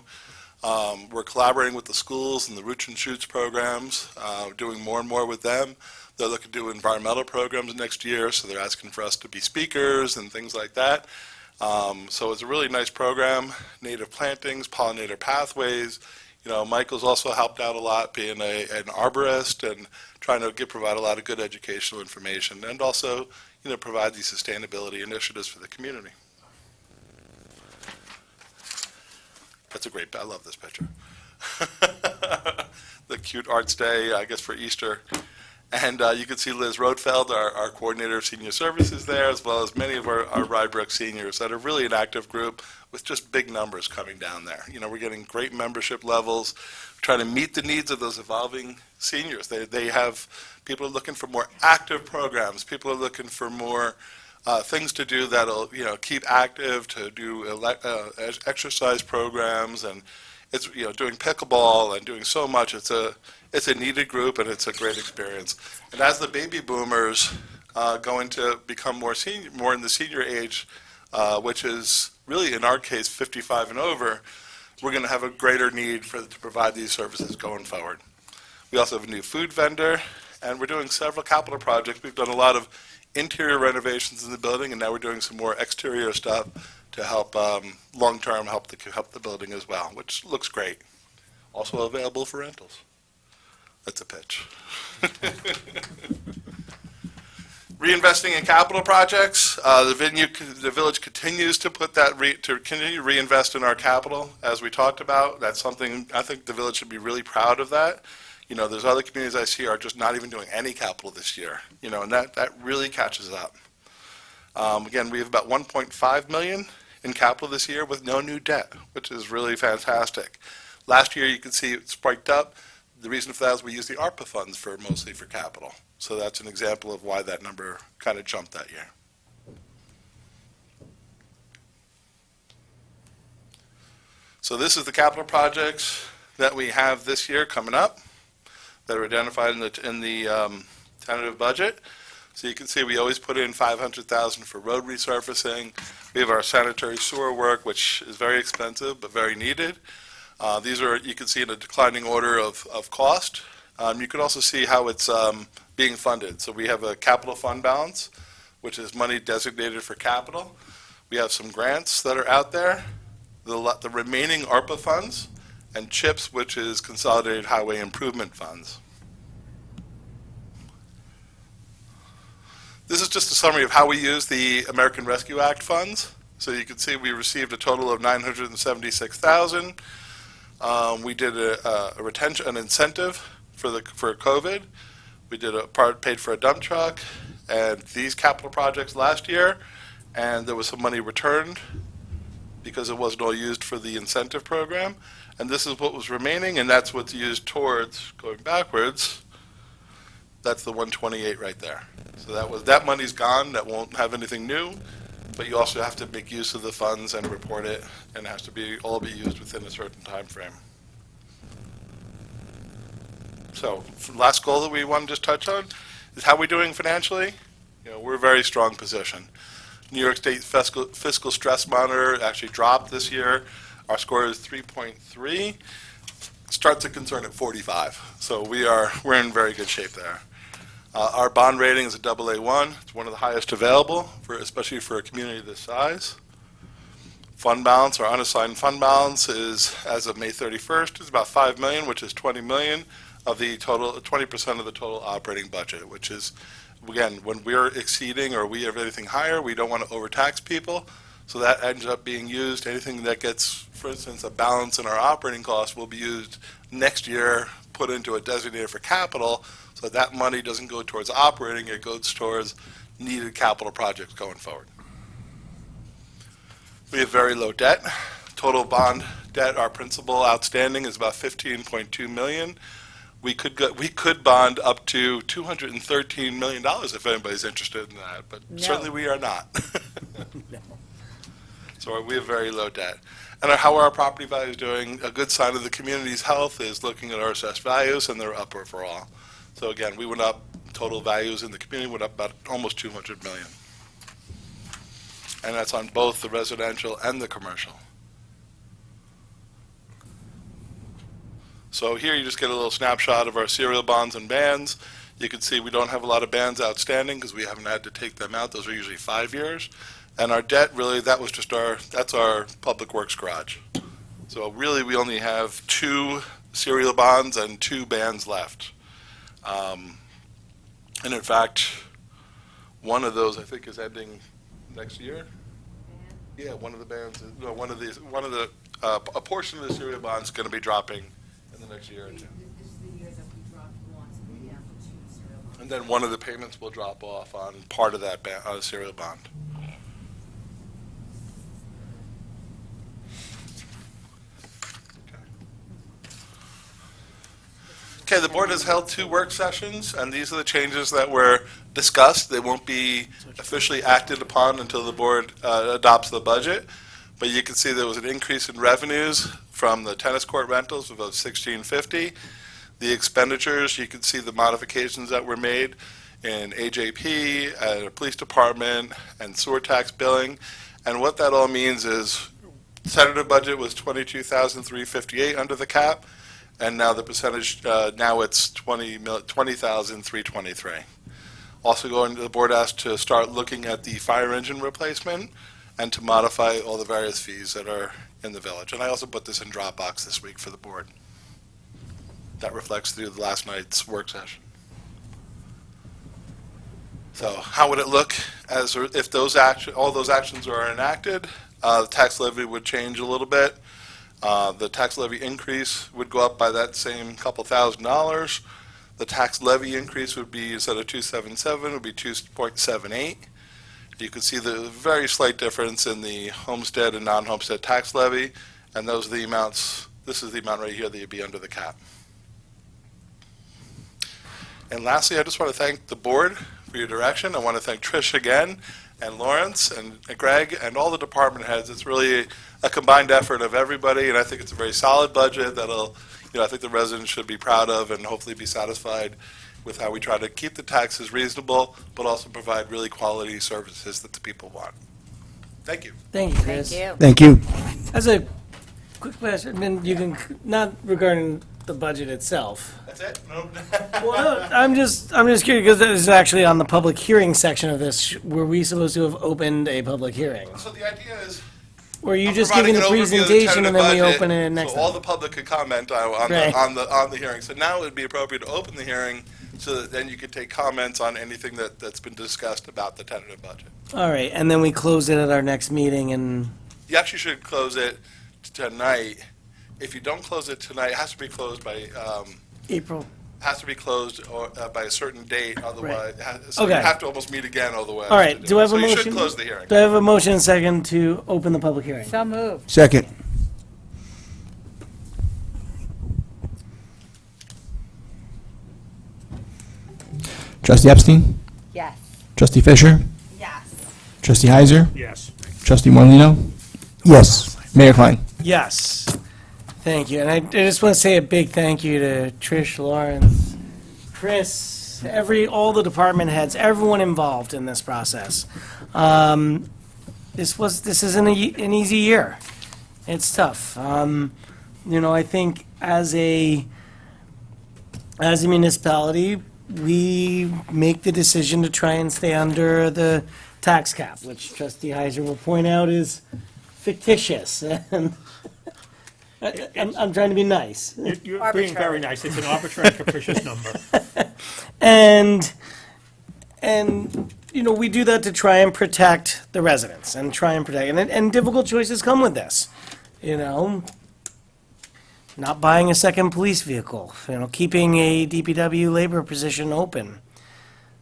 We're collaborating with the schools and the Roots and Shoots programs, doing more and more with them. They're looking to do environmental programs next year, so they're asking for us to be speakers and things like that. So it's a really nice program, native plantings, pollinator pathways. Michael's also helped out a lot being an arborist and trying to provide a lot of good educational information, and also, provide these sustainability initiatives for the community. That's I love this picture. The cute Arts Day, I guess, for Easter. And you can see Liz Rothfeld, our coordinator of senior services there, as well as many of our Rybrook seniors that are really an active group with just big numbers coming down there. We're getting great membership levels, trying to meet the needs of those evolving seniors. They have, people are looking for more active programs. People are looking for more things to do that'll, keep active, to do exercise programs, and it's, doing pickleball and doing so much. It's a needed group, and it's a great experience. And as the baby boomers going to become more in the senior age, which is really, in our case, 55 and over, we're going to have a greater need to provide these services going forward. We also have a new food vendor, and we're doing several capital projects. We've done a lot of interior renovations in the building, and now we're doing some more exterior stuff to help long-term help the building as well, which looks great. Also available for rentals. That's a pitch. Reinvesting in capital projects. The village continues to continue to reinvest in our capital, as we talked about. That's something I think the village should be really proud of that. There's other communities I see are just not even doing any capital this year, and that really catches up. Again, we have about 1.5 million in capital this year with no new debt, which is really fantastic. Last year, you can see it spiked up. The reason for that is we used the ARPA funds mostly for capital. So that's an example of why that number kind of jumped that year. So this is the capital projects that we have this year coming up that are identified in the tentative budget. So you can see we always put in $500,000 for road resurfacing. We have our sanitary sewer work, which is very expensive but very needed. These are, you can see, in a declining order of cost. You can also see how it's being funded. So we have a capital fund balance, which is money designated for capital. We have some grants that are out there, the remaining ARPA funds, and CHIPS, which is Consolidated Highway Improvement Funds. This is just a summary of how we use the American Rescue Act funds. So you can see we received a total of $976,000. We did a retention, an incentive for COVID. We did paid for a dump truck and these capital projects last year, and there was some money returned because it wasn't all used for the incentive program. And this is what was remaining, and that's what's used towards, going backwards, that's the 128 right there. So that money's gone, that won't have anything new, but you also have to make use of the funds and report it, and it has to all be used within a certain time frame. So, last goal that we want to just touch on is how we're doing financially. We're in a very strong position. New York State fiscal stress monitor actually dropped this year. Our score is 3.3. Starts a concern at 45. So we're in very good shape there. Our bond rating is a AA1. It's one of the highest available, especially for a community this size. Fund balance, our unassigned fund balance is, as of May 31st, is about $5 million, which is $20 million of the total, 20% of the total operating budget, which is, again, when we're exceeding or we have anything higher, we don't want to overtax people. So that ends up being used. Anything that gets, for instance, a balance in our operating costs will be used next year, put into a designated for capital, so that money doesn't go towards operating, it goes towards needed capital projects going forward. We have very low debt. Total bond debt, our principal outstanding is about $15.2 million. We could bond up to $213 million if anybody's interested in that, but certainly we are not. So we have very low debt. And how are our property values doing? A good sign of the community's health is looking at our assessed values, and they're up overall. So again, we went up, total values in the community went up about almost $200 million. And that's on both the residential and the commercial. So here you just get a little snapshot of our serial bonds and bands. You can see we don't have a lot of bands outstanding because we haven't had to take them out. Those are usually 5 years. And our debt, really, that's our public works garage. So really, we only have 2 serial bonds and 2 bands left. And in fact, one of those I think is ending next year. Yeah, one of the bands, no, a portion of the serial bond is going to be dropping in the next year or 2. And then one of the payments will drop off on part of that serial bond. Okay, the board has held 2 work sessions, and these are the changes that were discussed. They won't be officially acted upon until the board adopts the budget, but you can see there was an increase in revenues from the tennis court rentals of about $1,650. The expenditures, you can see the modifications that were made in AJP, the police department, and sewer tax billing. And what that all means is tentative budget was $22,358 under the cap, and now the percentage, now it's $20,323. Also going to the board asked to start looking at the fire engine replacement and to modify all the various fees that are in the village. And I also put this in Dropbox this week for the board. That reflects through the last night's work session. So how would it look as if all those actions are enacted? The tax levy would change a little bit. The tax levy increase would go up by that same couple $1,000s. The tax levy increase would be, instead of 277, it would be 2.78. You can see the very slight difference in the homestead and non-homestead tax levy, and those are the amounts. This is the amount right here that you'd be under the cap. And lastly, I just want to thank the board for your direction. I want to thank Trish again, and Lawrence, and Greg, and all the department heads. It's really a combined effort of everybody, and I think it's a very solid budget that'll, I think the residents should be proud of and hopefully be satisfied with how we try to keep the taxes reasonable, but also provide really quality services that the people want. Thank you. Thank you, Chris. Thank you. Thank you. As a quick question, I mean, you can, not regarding the budget itself. That's it? No? Well, no, I'm just curious, because this is actually on the public hearing section of this. Were we supposed to have opened a public hearing? So the idea is, Or are you I'm just providing giving the an overview of the presentation and then we tentative open it budget, next so all time? the public could comment on Right. the hearing. So now it would be appropriate to open the hearing, so that then you could take comments on anything that's been discussed about the tentative budget. All right, and then we close it at our next meeting, and, You actually should close it tonight. If you don't close it tonight, it has to be closed by, April. has to be closed by a certain date, otherwise, so you Okay. have to almost meet again otherwise. All right, do I have a So you motion? should close the hearing. Do I have a motion and second to open the public hearing? So moved. Second. Trustee Epstein? Yes. Trustee Fisher? Yes. Trustee Heiser? Yes. Trustee Morlino, Yes. Mayor Klein? Yes. Thank you. And I just want to say a big thank you to Trish, Lawrence, Chris, all the department heads, everyone involved in this process. This isn't an easy year. It's tough. I think as a municipality, we make the decision to try and stay under the tax cap, which Trustee Heiser will point out is fictitious. And I'm trying to be nice. You're being very nice. It's an arbitrary capricious number. And we do that to try and protect the residents and try and protect, and difficult choices come with this. Not buying a second police vehicle, keeping a DPW labor position open,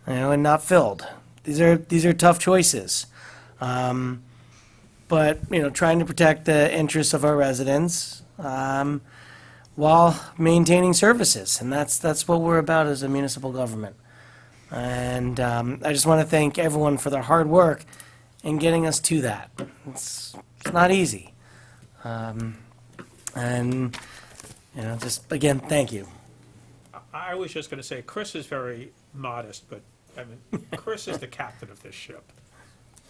and not filled. These are tough choices. But, trying to protect the interests of our residents, while maintaining services, and that's what we're about as a municipal government. And I just want to thank everyone for their hard work in getting us to that. It's not easy. And, just, again, thank you. I was just going to say, Chris is very modest, but, Chris is the captain of this ship.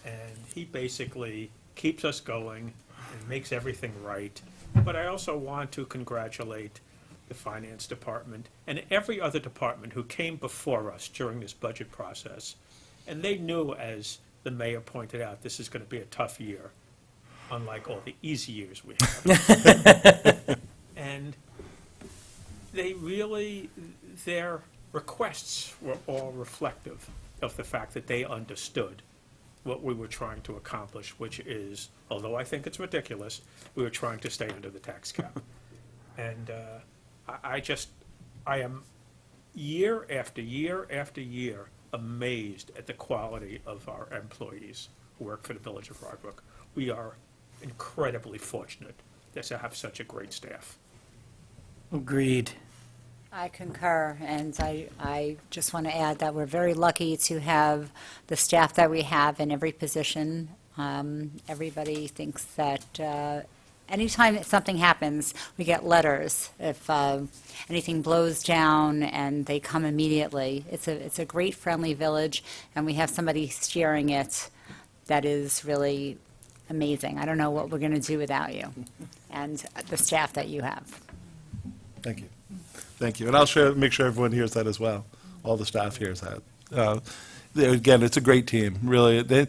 And he basically keeps us going and makes everything right. But I also want to congratulate the finance department and every other department who came before us during this budget process. And they knew, as the mayor pointed out, this is going to be a tough year, unlike all the easy years we have. And their requests were all reflective of the fact that they understood what we were trying to accomplish, which is, although I think it's ridiculous, we were trying to stay under the tax cap. And I am year after year after year amazed at the quality of our employees who work for the Village of Rybrook. We are incredibly fortunate to have such a great staff. Agreed. I concur, and I just want to add that we're very lucky to have the staff that we have in every position. Everybody thinks that anytime something happens, we get letters. If anything blows down, and they come immediately. It's a great, friendly village, and we have somebody steering it that is really amazing. I don't know what we're going to do without you and the staff that you have. Thank you. Thank you. And I'll make sure everyone hears that as well. All the staff hears that. Again, it's a great team, really.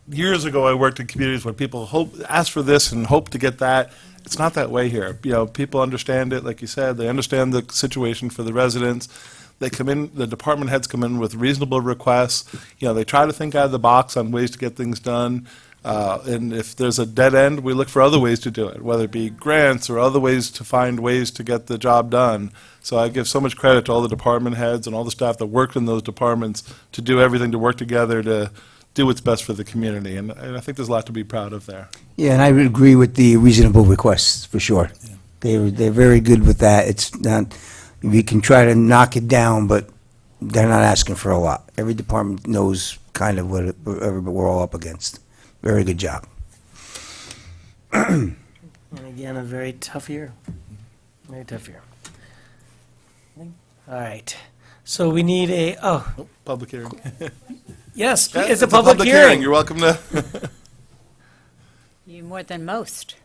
Years ago, I worked in communities where people ask for this and hope to get that. It's not that way here. People understand it, like you said. They understand the situation for the residents. They come in, the department heads come in with reasonable requests. They try to think out of the box on ways to get things done. And if there's a dead end, we look for other ways to do it, whether it be grants or other ways to find ways to get the job done. So I give so much credit to all the department heads and all the staff that worked in those departments to do everything to work together to do what's best for the community. And I think there's a lot to be proud of there. Yeah, and I would agree with the reasonable requests, for sure. They're very good with that. It's not, we can try to knock it down, but they're not asking for a lot. Every department knows kind of what we're all up against. Very good job. And again, a very tough year. Very tough year. All right. So we need Public hearing. yes, Yeah, it's a public hearing. You're welcome to. You more than most.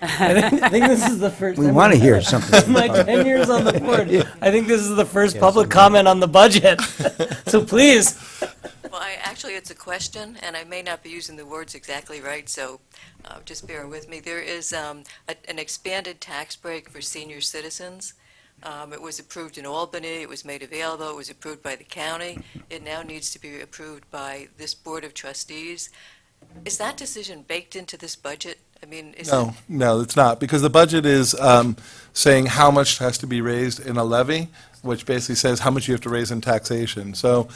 I think this is the first. We want to hear something. My 10 years on the board, I think this is the first public comment on the budget. So please. Well, actually, it's a question, and I may not be using the words exactly right, so just bear with me. There is an expanded tax break for senior citizens. It was approved in Albany, it was made available, it was approved by the county. It now needs to be approved by this Board of Trustees. Is that decision baked into this budget? I mean, is it? No, it's not, because the budget is saying how much has to be raised in a levy, which basically says how much you have to raise in taxation. So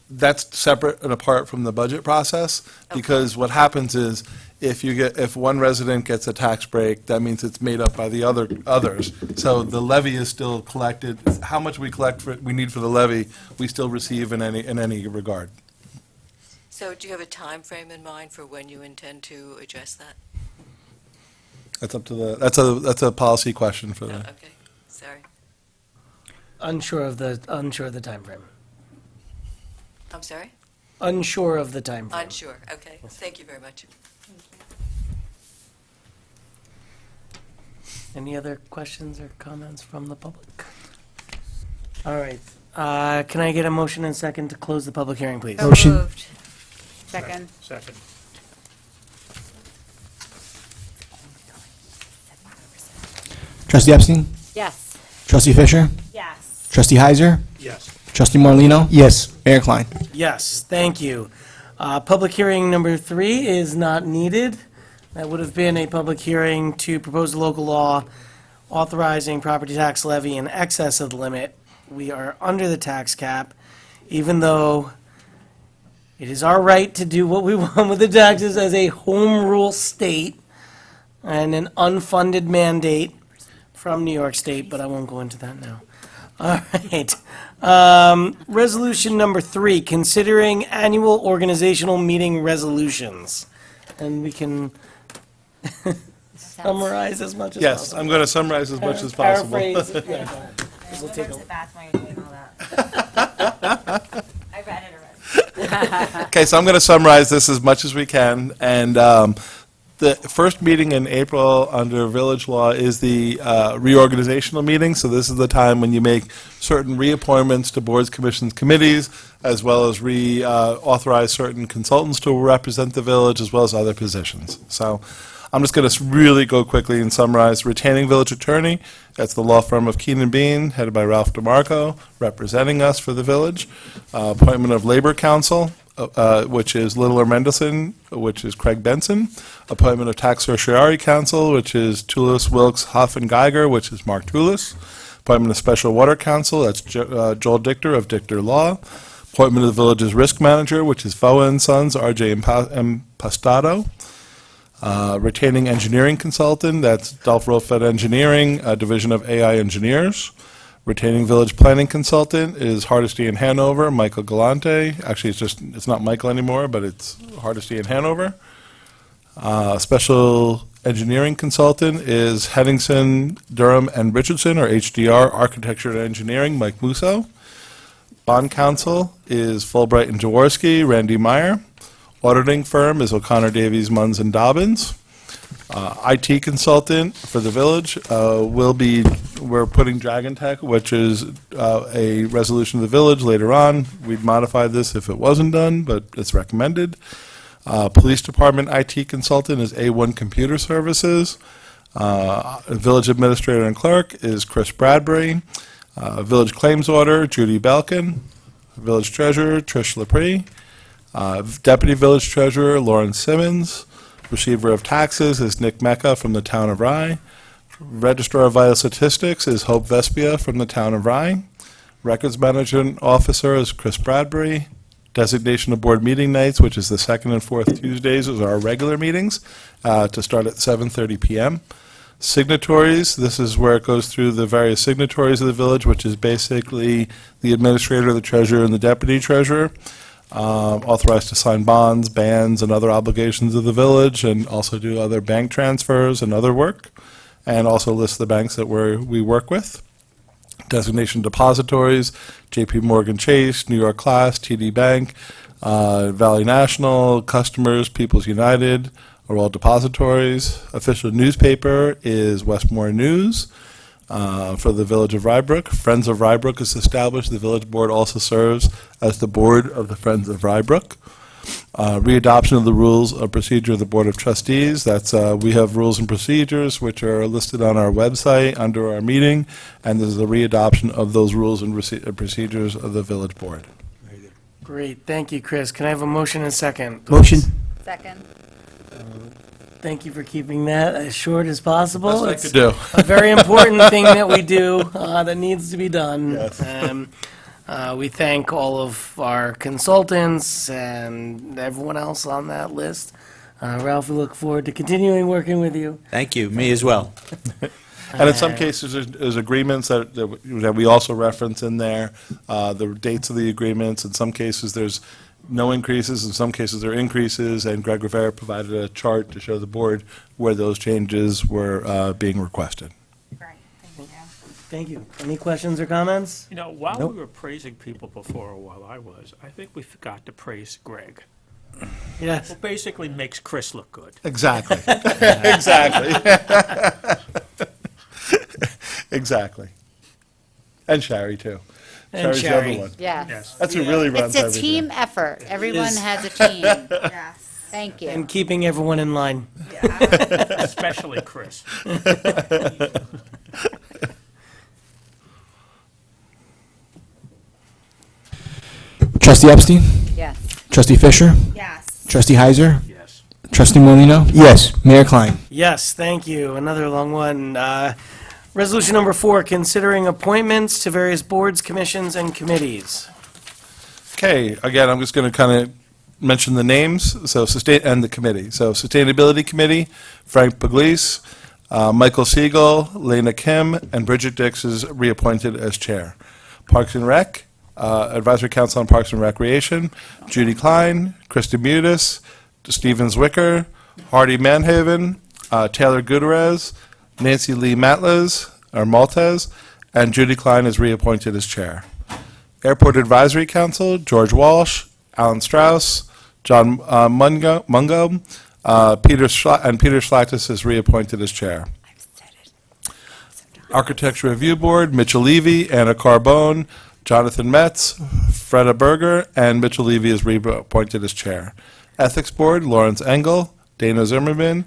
that's separate and apart from the budget process, because what happens is if one resident gets a tax break, that means it's made up by the others. So the levy is still collected. How much we need for the levy, we still receive in any regard. So do you have a time frame in mind for when you intend to address that? That's up to that's a policy question for Oh, the. okay, sorry. Unsure of the timeframe. I'm sorry? Unsure of the timeframe. Unsure, okay. Thank you very much. Any other questions or comments from the public? All right. Can I get a motion and second to close the public hearing, please? So Motion. moved. Second. Second. Trustee Epstein? Yes. Trustee Fisher? Yes. Trustee Heiser? Yes. Trustee Morlino, Yes. Mayor Klein? Yes, thank you. Public hearing number 3 is not needed. That would have been a public hearing to propose a local law authorizing property tax levy in excess of the limit. We are under the tax cap, even though it is our right to do what we want with the taxes as a home rule state and an unfunded mandate from New York State, but I won't go into that now. All right. Resolution number 3, considering annual organizational meeting resolutions. And we can summarize as much as Yes, possible. I'm going to summarize as much as possible. Paraphrase, yeah, go ahead. This will take a- I read it already. Okay, so I'm going to summarize this as much as we can, and the first meeting in April under village law is the reorganizational meeting, so this is the time when you make certain reappointments to boards, commissions, committees, as well as authorize certain consultants to represent the village, as well as other positions. So I'm just going to really go quickly and summarize. Retaining village attorney, that's the law firm of Keenan Bean, headed by Ralph DeMarco, representing us for the village. Appointment of labor council, which is Littler Mendelson, which is Craig Benson. Appointment of tax certiorari council, which is Toulis, Wilkes, Huff, and Geiger, which is Mark Toulis. Appointment of special water council, that's Joel Dichter of Dichter Law. Appointment of the village's risk manager, which is Foa and Sons, RJ Impastato. Retaining engineering consultant, that's Dolph Rofed Engineering, division of AI Engineers. Retaining village planning consultant is Hardesty in Hanover, Michael Galante. Actually, it's not Michael anymore, but it's Hardesty in Hanover. Special engineering consultant is Henningsen, Durham, and Richardson, or HDR, Architecture and Engineering, Mike Musso. Bond counsel is Fulbright and Jaworski, Randy Meyer. Auditing firm is O'Connor, Davies, Munns, and Dobbins. IT consultant for the village we're putting Dragon Tech, which is a resolution of the village later on. We'd modify this if it wasn't done, but it's recommended. Police department IT consultant is A1 Computer Services. Village administrator and clerk is Chris Bradbury. Village claims order, Judy Belkin. Village treasurer, Trish Lepre. Deputy village treasurer, Lauren Simmons. Receiver of taxes is Nick Mecca from the town of Rye. Registrar of Vital Statistics is Hope Vespia from the town of Rye. Records management officer is Chris Bradbury. Designation of board meeting nights, which is the second and fourth Tuesdays, is our regular meetings to start at 7:30 p.m. Signatories, this is where it goes through the various signatories of the village, which is basically the administrator, the treasurer, and the deputy treasurer. Authorized to sign bonds, bans, and other obligations of the village, and also do other bank transfers and other work, and also list the banks that we work with. Designation depositories, JP Morgan Chase, New York Class, TD Bank, Valley National, customers, People's United, are all depositories. Official newspaper is Westmore News for the Village of Rybrook. Friends of Rybrook is established. The village board also serves as the board of the Friends of Rybrook. Readoption of the rules of procedure of the Board of Trustees. That's, we have rules and procedures which are listed on our website under our meeting, and this is a readoption of those rules and procedures of the village board. Great, thank you, Chris. Can I have a motion and second? Motion? Second. Thank you for keeping that as short as possible. Best I It's could do. a very important thing that we do that needs to be done. Yes. We thank all of our consultants and everyone else on that list. Ralph, we look forward to continuing working with you. Thank you, me as well. And in some cases, there's agreements that we also reference in there, the dates of the agreements. In some cases, there's no increases. In some cases, there are increases, and Greg Rivera provided a chart to show the board where those changes were being requested. Great, thank you. Thank you. Any questions or comments? You know, while Nope. we were praising people before, while I think we forgot to praise Greg. Yes. Well, basically makes Chris look good. Exactly. Exactly. Exactly. And Shari, too. And Shari's the Shari. other one. Yes. Yes. That's who really runs It's a everything. team effort. Everyone is. has a team. Yes. Thank you. And keeping everyone in line. Especially Chris. Trustee Epstein? Yes. Trustee Fisher? Yes. Trustee Heiser? Yes. Trustee Morlino, Yes. Mayor Klein? Yes, thank you. Another long one. Resolution number 4, considering appointments to various boards, commissions, and committees. Okay, again, I'm just going to kind of mention the names, and the committee. So Sustainability Committee, Frank Pugliese, Michael Siegel, Lena Kim, and Bridget Dix is reappointed as chair. Parks and Rec, Advisory Council on Parks and Recreation, Judy Klein, Krista Mutis, Stephen Zwicker, Hardy Manhaven, Taylor Gutierrez, Nancy Lee Maltez, and Judy Klein is reappointed as chair. Airport Advisory Council, George Walsh, Alan Strauss, John Mungo, and Peter Schlachtis is reappointed as chair. Architecture Review Board, Mitchell Levy, Anna Carbone, Jonathan Metz, Freda Berger, and Mitchell Levy is reappointed as chair. Ethics Board, Lawrence Engel, Dana Zimmerman,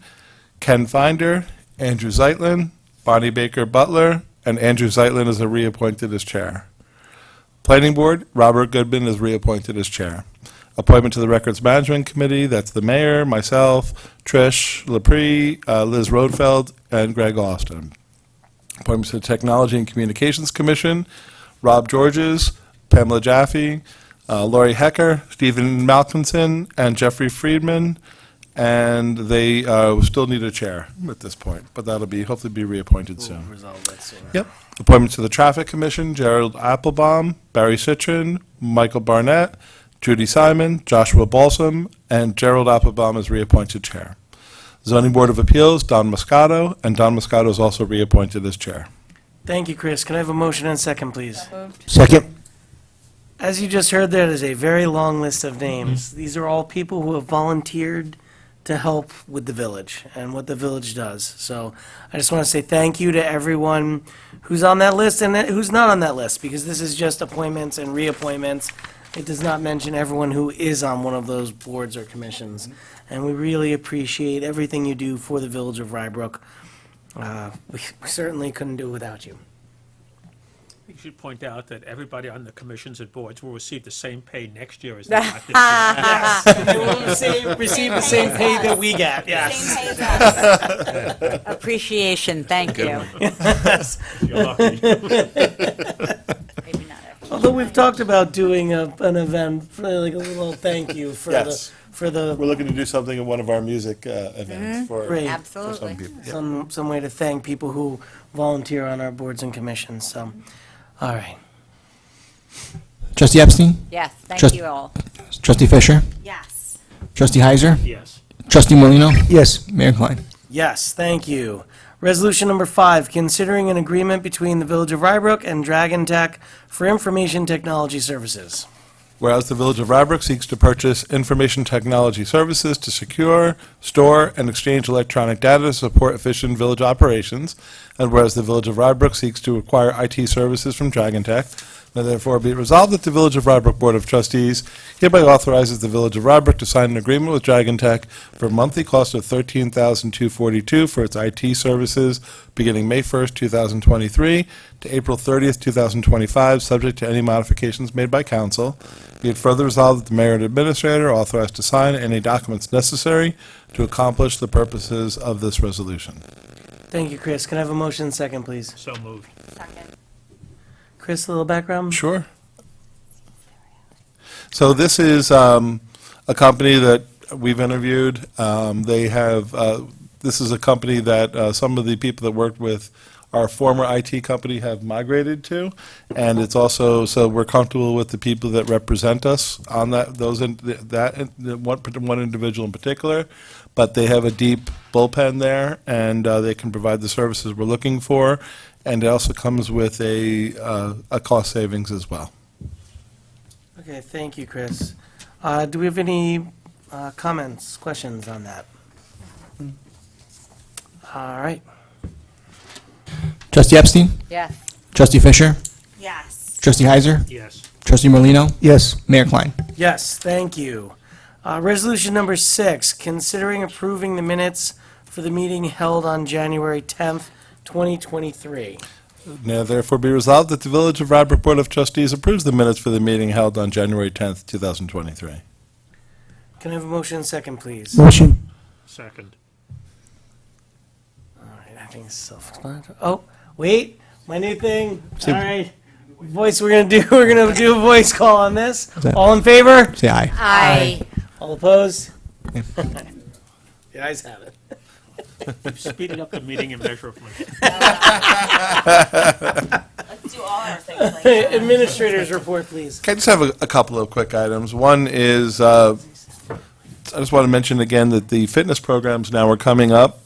Ken Finder, Andrew Zeitlin, Bonnie Baker Butler, and Andrew Zeitlin is reappointed as chair. Planning Board, Robert Goodman is reappointed as chair. Appointment to the Records Management Committee, that's the mayor, myself, Trish LaPree, Liz Rodfeld, and Greg Austin. Appointments to the Technology and Communications Commission, Rob Georges, Pamela Jaffe, Lori Hecker, Stephen Malcolmson, and Jeffrey Friedman, and they still need a chair at this point, but that'll be, hopefully be reappointed soon. Resolve that sooner. Yep. Appointments to the Traffic Commission, Gerald Applebaum, Barry Citrin, Michael Barnett, Judy Simon, Joshua Balsam, and Gerald Applebaum is reappointed chair. Zoning Board of Appeals, Don Moscato, and Don Moscato is also reappointed as chair. Thank you, Chris. Can I have a motion and second, please? Second? As you just heard, there is a very long list of names. These are all people who have volunteered to help with the village and what the village does. So I just want to say thank you to everyone who's on that list and who's not on that list, because this is just appointments and reappointments. It does not mention everyone who is on one of those boards or commissions. And we really appreciate everything you do for the village of Rybrook. We certainly couldn't do it without you. You should point out that everybody on the commissions and boards will receive the same pay next year as they got this year. You will receive the same pay that we get, yes. Appreciation, thank you. You're lucky. Maybe not everyone. Although we've talked about doing an event, like a little thank you for Yes. for the, We're looking to do something at one of our music events for Great. for Absolutely. some people. Yep. some way to thank people who volunteer on our boards and commissions, so, all right. Trustee Epstein? Yes, thank Trust- you all. Trustee Fisher? Yes. Trustee Heiser? Yes. Trustee Morlino, Yes. Mayor Klein? Yes, thank you. Resolution number 5, considering an agreement between the Village of Rybrook and Dragon Tech for information technology services. Whereas the Village of Rybrook seeks to purchase information technology services to secure, store, and exchange electronic data to support efficient village operations, and whereas the Village of Rybrook seeks to acquire IT services from Dragon Tech, now therefore be it resolved that the Village of Rybrook Board of Trustees hereby authorizes the Village of Rybrook to sign an agreement with Dragon Tech for a monthly cost of $13,242 for its IT services beginning May 1st, 2023 to April 30th, 2025, subject to any modifications made by council. Be it further resolved that the mayor and administrator are authorized to sign any documents necessary to accomplish the purposes of this resolution. Thank you, Chris. Can I have a motion second, please? So moved. Second. Chris, a little background? Sure. So this is a company that we've interviewed. They have, this is a company that some of the people that worked with our former IT company have migrated to, and it's also, so we're comfortable with the people that represent us on that, one individual in particular, but they have a deep bullpen there, and they can provide the services we're looking for, and it also comes with a cost savings as well. Okay, thank you, Chris. Do we have any comments, questions on that? All right. Trustee Epstein? Yes. Trustee Fisher? Yes. Trustee Heiser? Yes. Trustee Morlino, Yes. Mayor Klein? Yes, thank you. Resolution number 6, considering approving the minutes for the meeting held on January 10th, 2023. Now therefore be resolved that the Village of Rybrook Board of Trustees approves the minutes for the meeting held on January 10th, 2023. Can I have a motion second, please? Motion. Second. All right, I think it's self-explanatory. Oh, wait, my new thing. All right. Voice, we're gonna do a voice call on this. that- All in favor? Say aye. Aye. All opposed? The ayes have it. Speeding up the meeting immeasurably. Let's do all our things like that. Administrators report, please. Okay, I just have a couple of quick items. One is, I just want to mention again that the fitness programs now are coming up.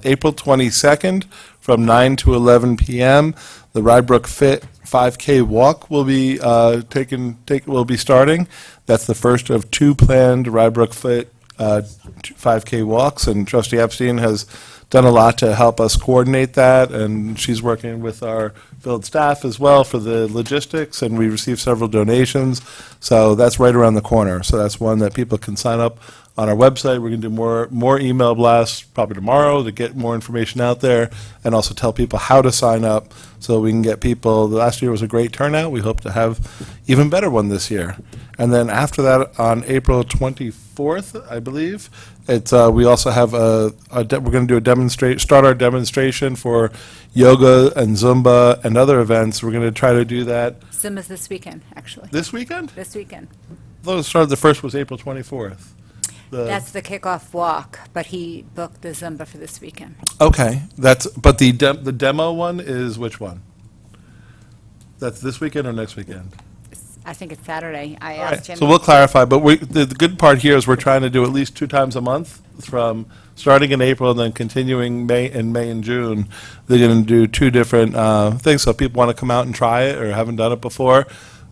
April 22nd from 9 to 11 p.m. The Rybrook Fit 5K walk will be will be starting. That's the first of 2 planned Rybrook Fit 5K walks, and Trustee Epstein has done a lot to help us coordinate that, and she's working with our village staff as well for the logistics, and we received several donations, so that's right around the corner. So that's one that people can sign up on our website. We're going to do more email blasts probably tomorrow to get more information out there, and also tell people how to sign up so we can get people. Last year was a great turnout. We hope to have even better one this year. And then after that, on April 24th, I believe, it's we also have we're going to do start our demonstration for yoga and Zumba and other events. We're going to try to do that Zumba's this weekend, actually. this weekend. This weekend. Though it started, the first was April 24th. That's the kickoff walk, but he booked the Zumba for this weekend. Okay, but the demo one is which one? That's this weekend or next weekend? I think it's Saturday. I All right, asked him. so we'll clarify, but the good part here is we're trying to do at least 2 times a month from starting in April and then continuing May and June. They're going to do 2 different things, so if people want to come out and try it or haven't done it before,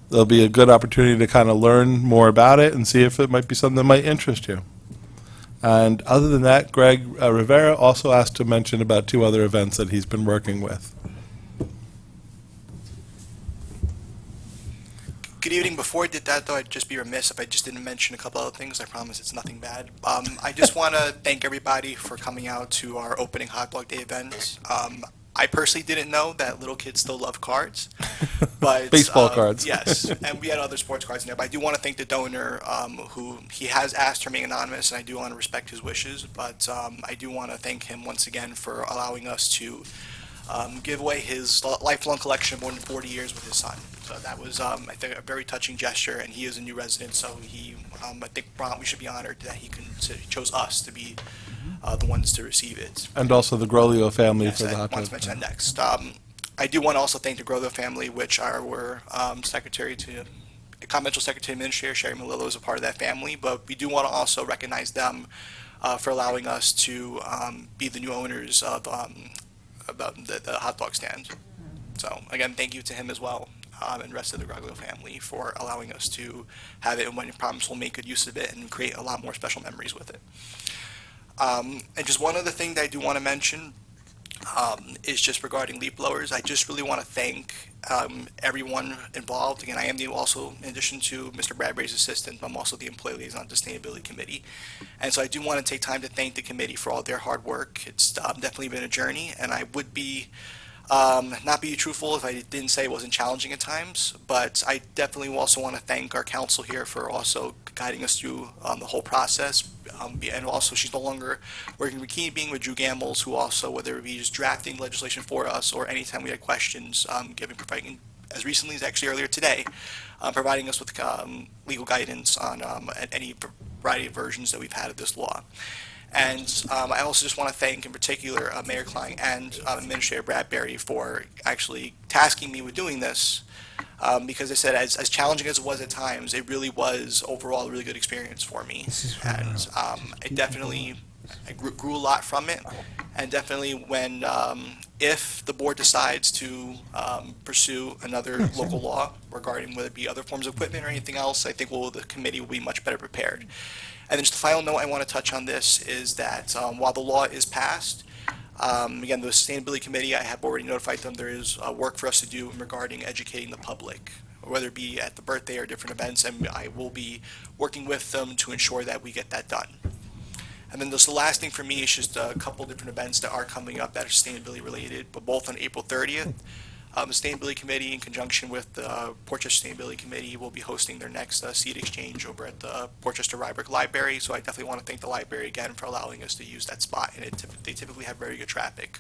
there'll be a good opportunity to kind of learn more about it and see if it might be something that might interest you. And other than that, Greg Rivera also asked to mention about 2 other events that he's been working with. Good evening. Before I did that, though, I'd just be remiss if I just didn't mention a couple other things. I promise it's nothing bad. I just want to thank everybody for coming out to our opening Hot Dog Day event. I personally didn't know that little kids still love cards, but Baseball cards. Yes, and we had other sports cards in there. But I do want to thank the donor, who he has asked to remain anonymous, and I do want to respect his wishes. But I do want to thank him once again for allowing us to give away his lifelong collection of more than 40 years with his son. So that was, I think, a very touching gesture, and he is a new resident, so he, I think we should be honored that he chose us to be the ones to receive it. And also the Grolio family Yes, for the I hot want dog. to mention that next. I do want to also thank the Grolio family, which were secretary to confidential secretary administrator Sherry Malillo is a part of that family, but we do want to also recognize them for allowing us to be the new owners of the hot dog stand. So again, thank you to him as well. and the rest of the Graglio family for allowing us to have it, and when you promise we'll make good use of it and create a lot more special memories with it. And just one other thing that I do want to mention is just regarding leaf blowers. I just really want to thank everyone involved. Again, I am also, in addition to Mr. Bradbury's assistant, I'm also the employee liaison to Sustainability Committee. And so I do want to take time to thank the committee for all their hard work. It's definitely been a journey, and I would be not be truthful if I didn't say it wasn't challenging at times, but I definitely also want to thank our counsel here for also guiding us through the whole process. And also, she's no longer working with Keen, being with Drew Gambles, who also, whether it be just drafting legislation for us or anytime we had questions, providing, as recently as actually earlier today, providing us with legal guidance on any variety of versions that we've had of this law. And I also just want to thank, in particular, Mayor Klein and Administrator Bradbury for actually tasking me with doing this, because I said, as challenging as it was at times, it really was overall a really good experience for me. And it definitely, I grew a lot from it, and definitely when, if the board decides to pursue another local law regarding whether it be other forms of equipment or anything else, I think the committee will be much better prepared. And then just the final note I want to touch on this is that while the law is passed, again, the Sustainability Committee, I have already notified them there is work for us to do regarding educating the public, whether it be at the birthday or different events, and I will be working with them to ensure that we get that done. And then just the last thing for me is just a couple different events that are coming up that are sustainability related, but both on April 30th. The Sustainability Committee, in conjunction with the Portchester Sustainability Committee, will be hosting their next seed exchange over at the Portchester Rybrook Library. So I definitely want to thank the library again for allowing us to use that spot, and they typically have very good traffic.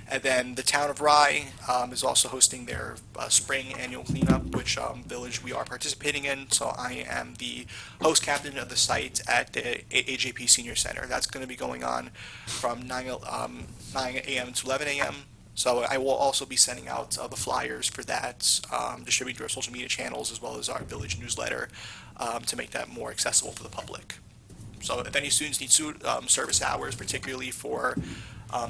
And then the town of Rye is also hosting their spring annual cleanup, which village we are participating in. So I am the host captain of the site at the AJP Senior Center. That's going to be going on from 9 a.m. to 11 a.m. So I will also be sending out the flyers for that, distributing through our social media channels as well as our village newsletter to make that more accessible to the public. So if any students need service hours, particularly for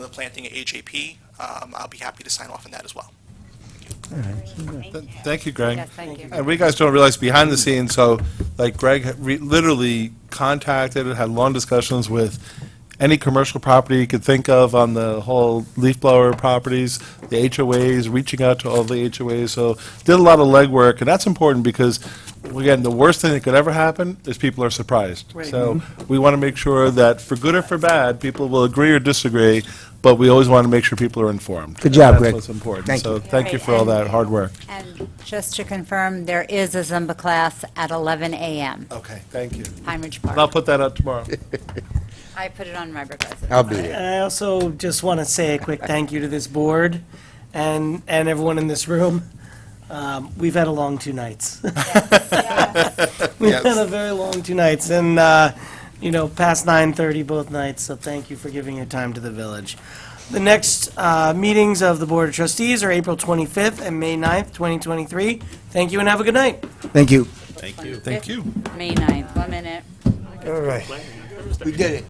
the planting at AJP, I'll be happy to sign off on that as well. Thank you, Greg. Yes, thank you. And we guys don't realize behind the scenes, so like Greg literally contacted and had long discussions with any commercial property you could think of on the whole leaf blower properties, the HOAs, reaching out to all the HOAs. So did a lot of legwork, and that's important because, again, the worst thing that could ever happen is people are surprised. Right. So we want to make sure that, for good or for bad, people will agree or disagree, but we always want to make sure people are informed. Good job, And Greg. That's what's important. Thank So you. thank you for all that hard work. And just to confirm, there is a Zumba class at 11 a.m. Okay, thank you. Pine Ridge And I'll Park. put that out tomorrow. I put it on Rybrook Residence. I'll be there. And I also just want to say a quick thank you to this board and everyone in this room. We've had a long 2 nights. We've had a very long 2 nights, and, past 9:30 both nights, so thank you for giving your time to the village. The next meetings of the Board of Trustees are April 25th and May 9th, 2023. Thank you and have a good night. Thank you. Thank you. May 9th, 1 minute. All right. We did it.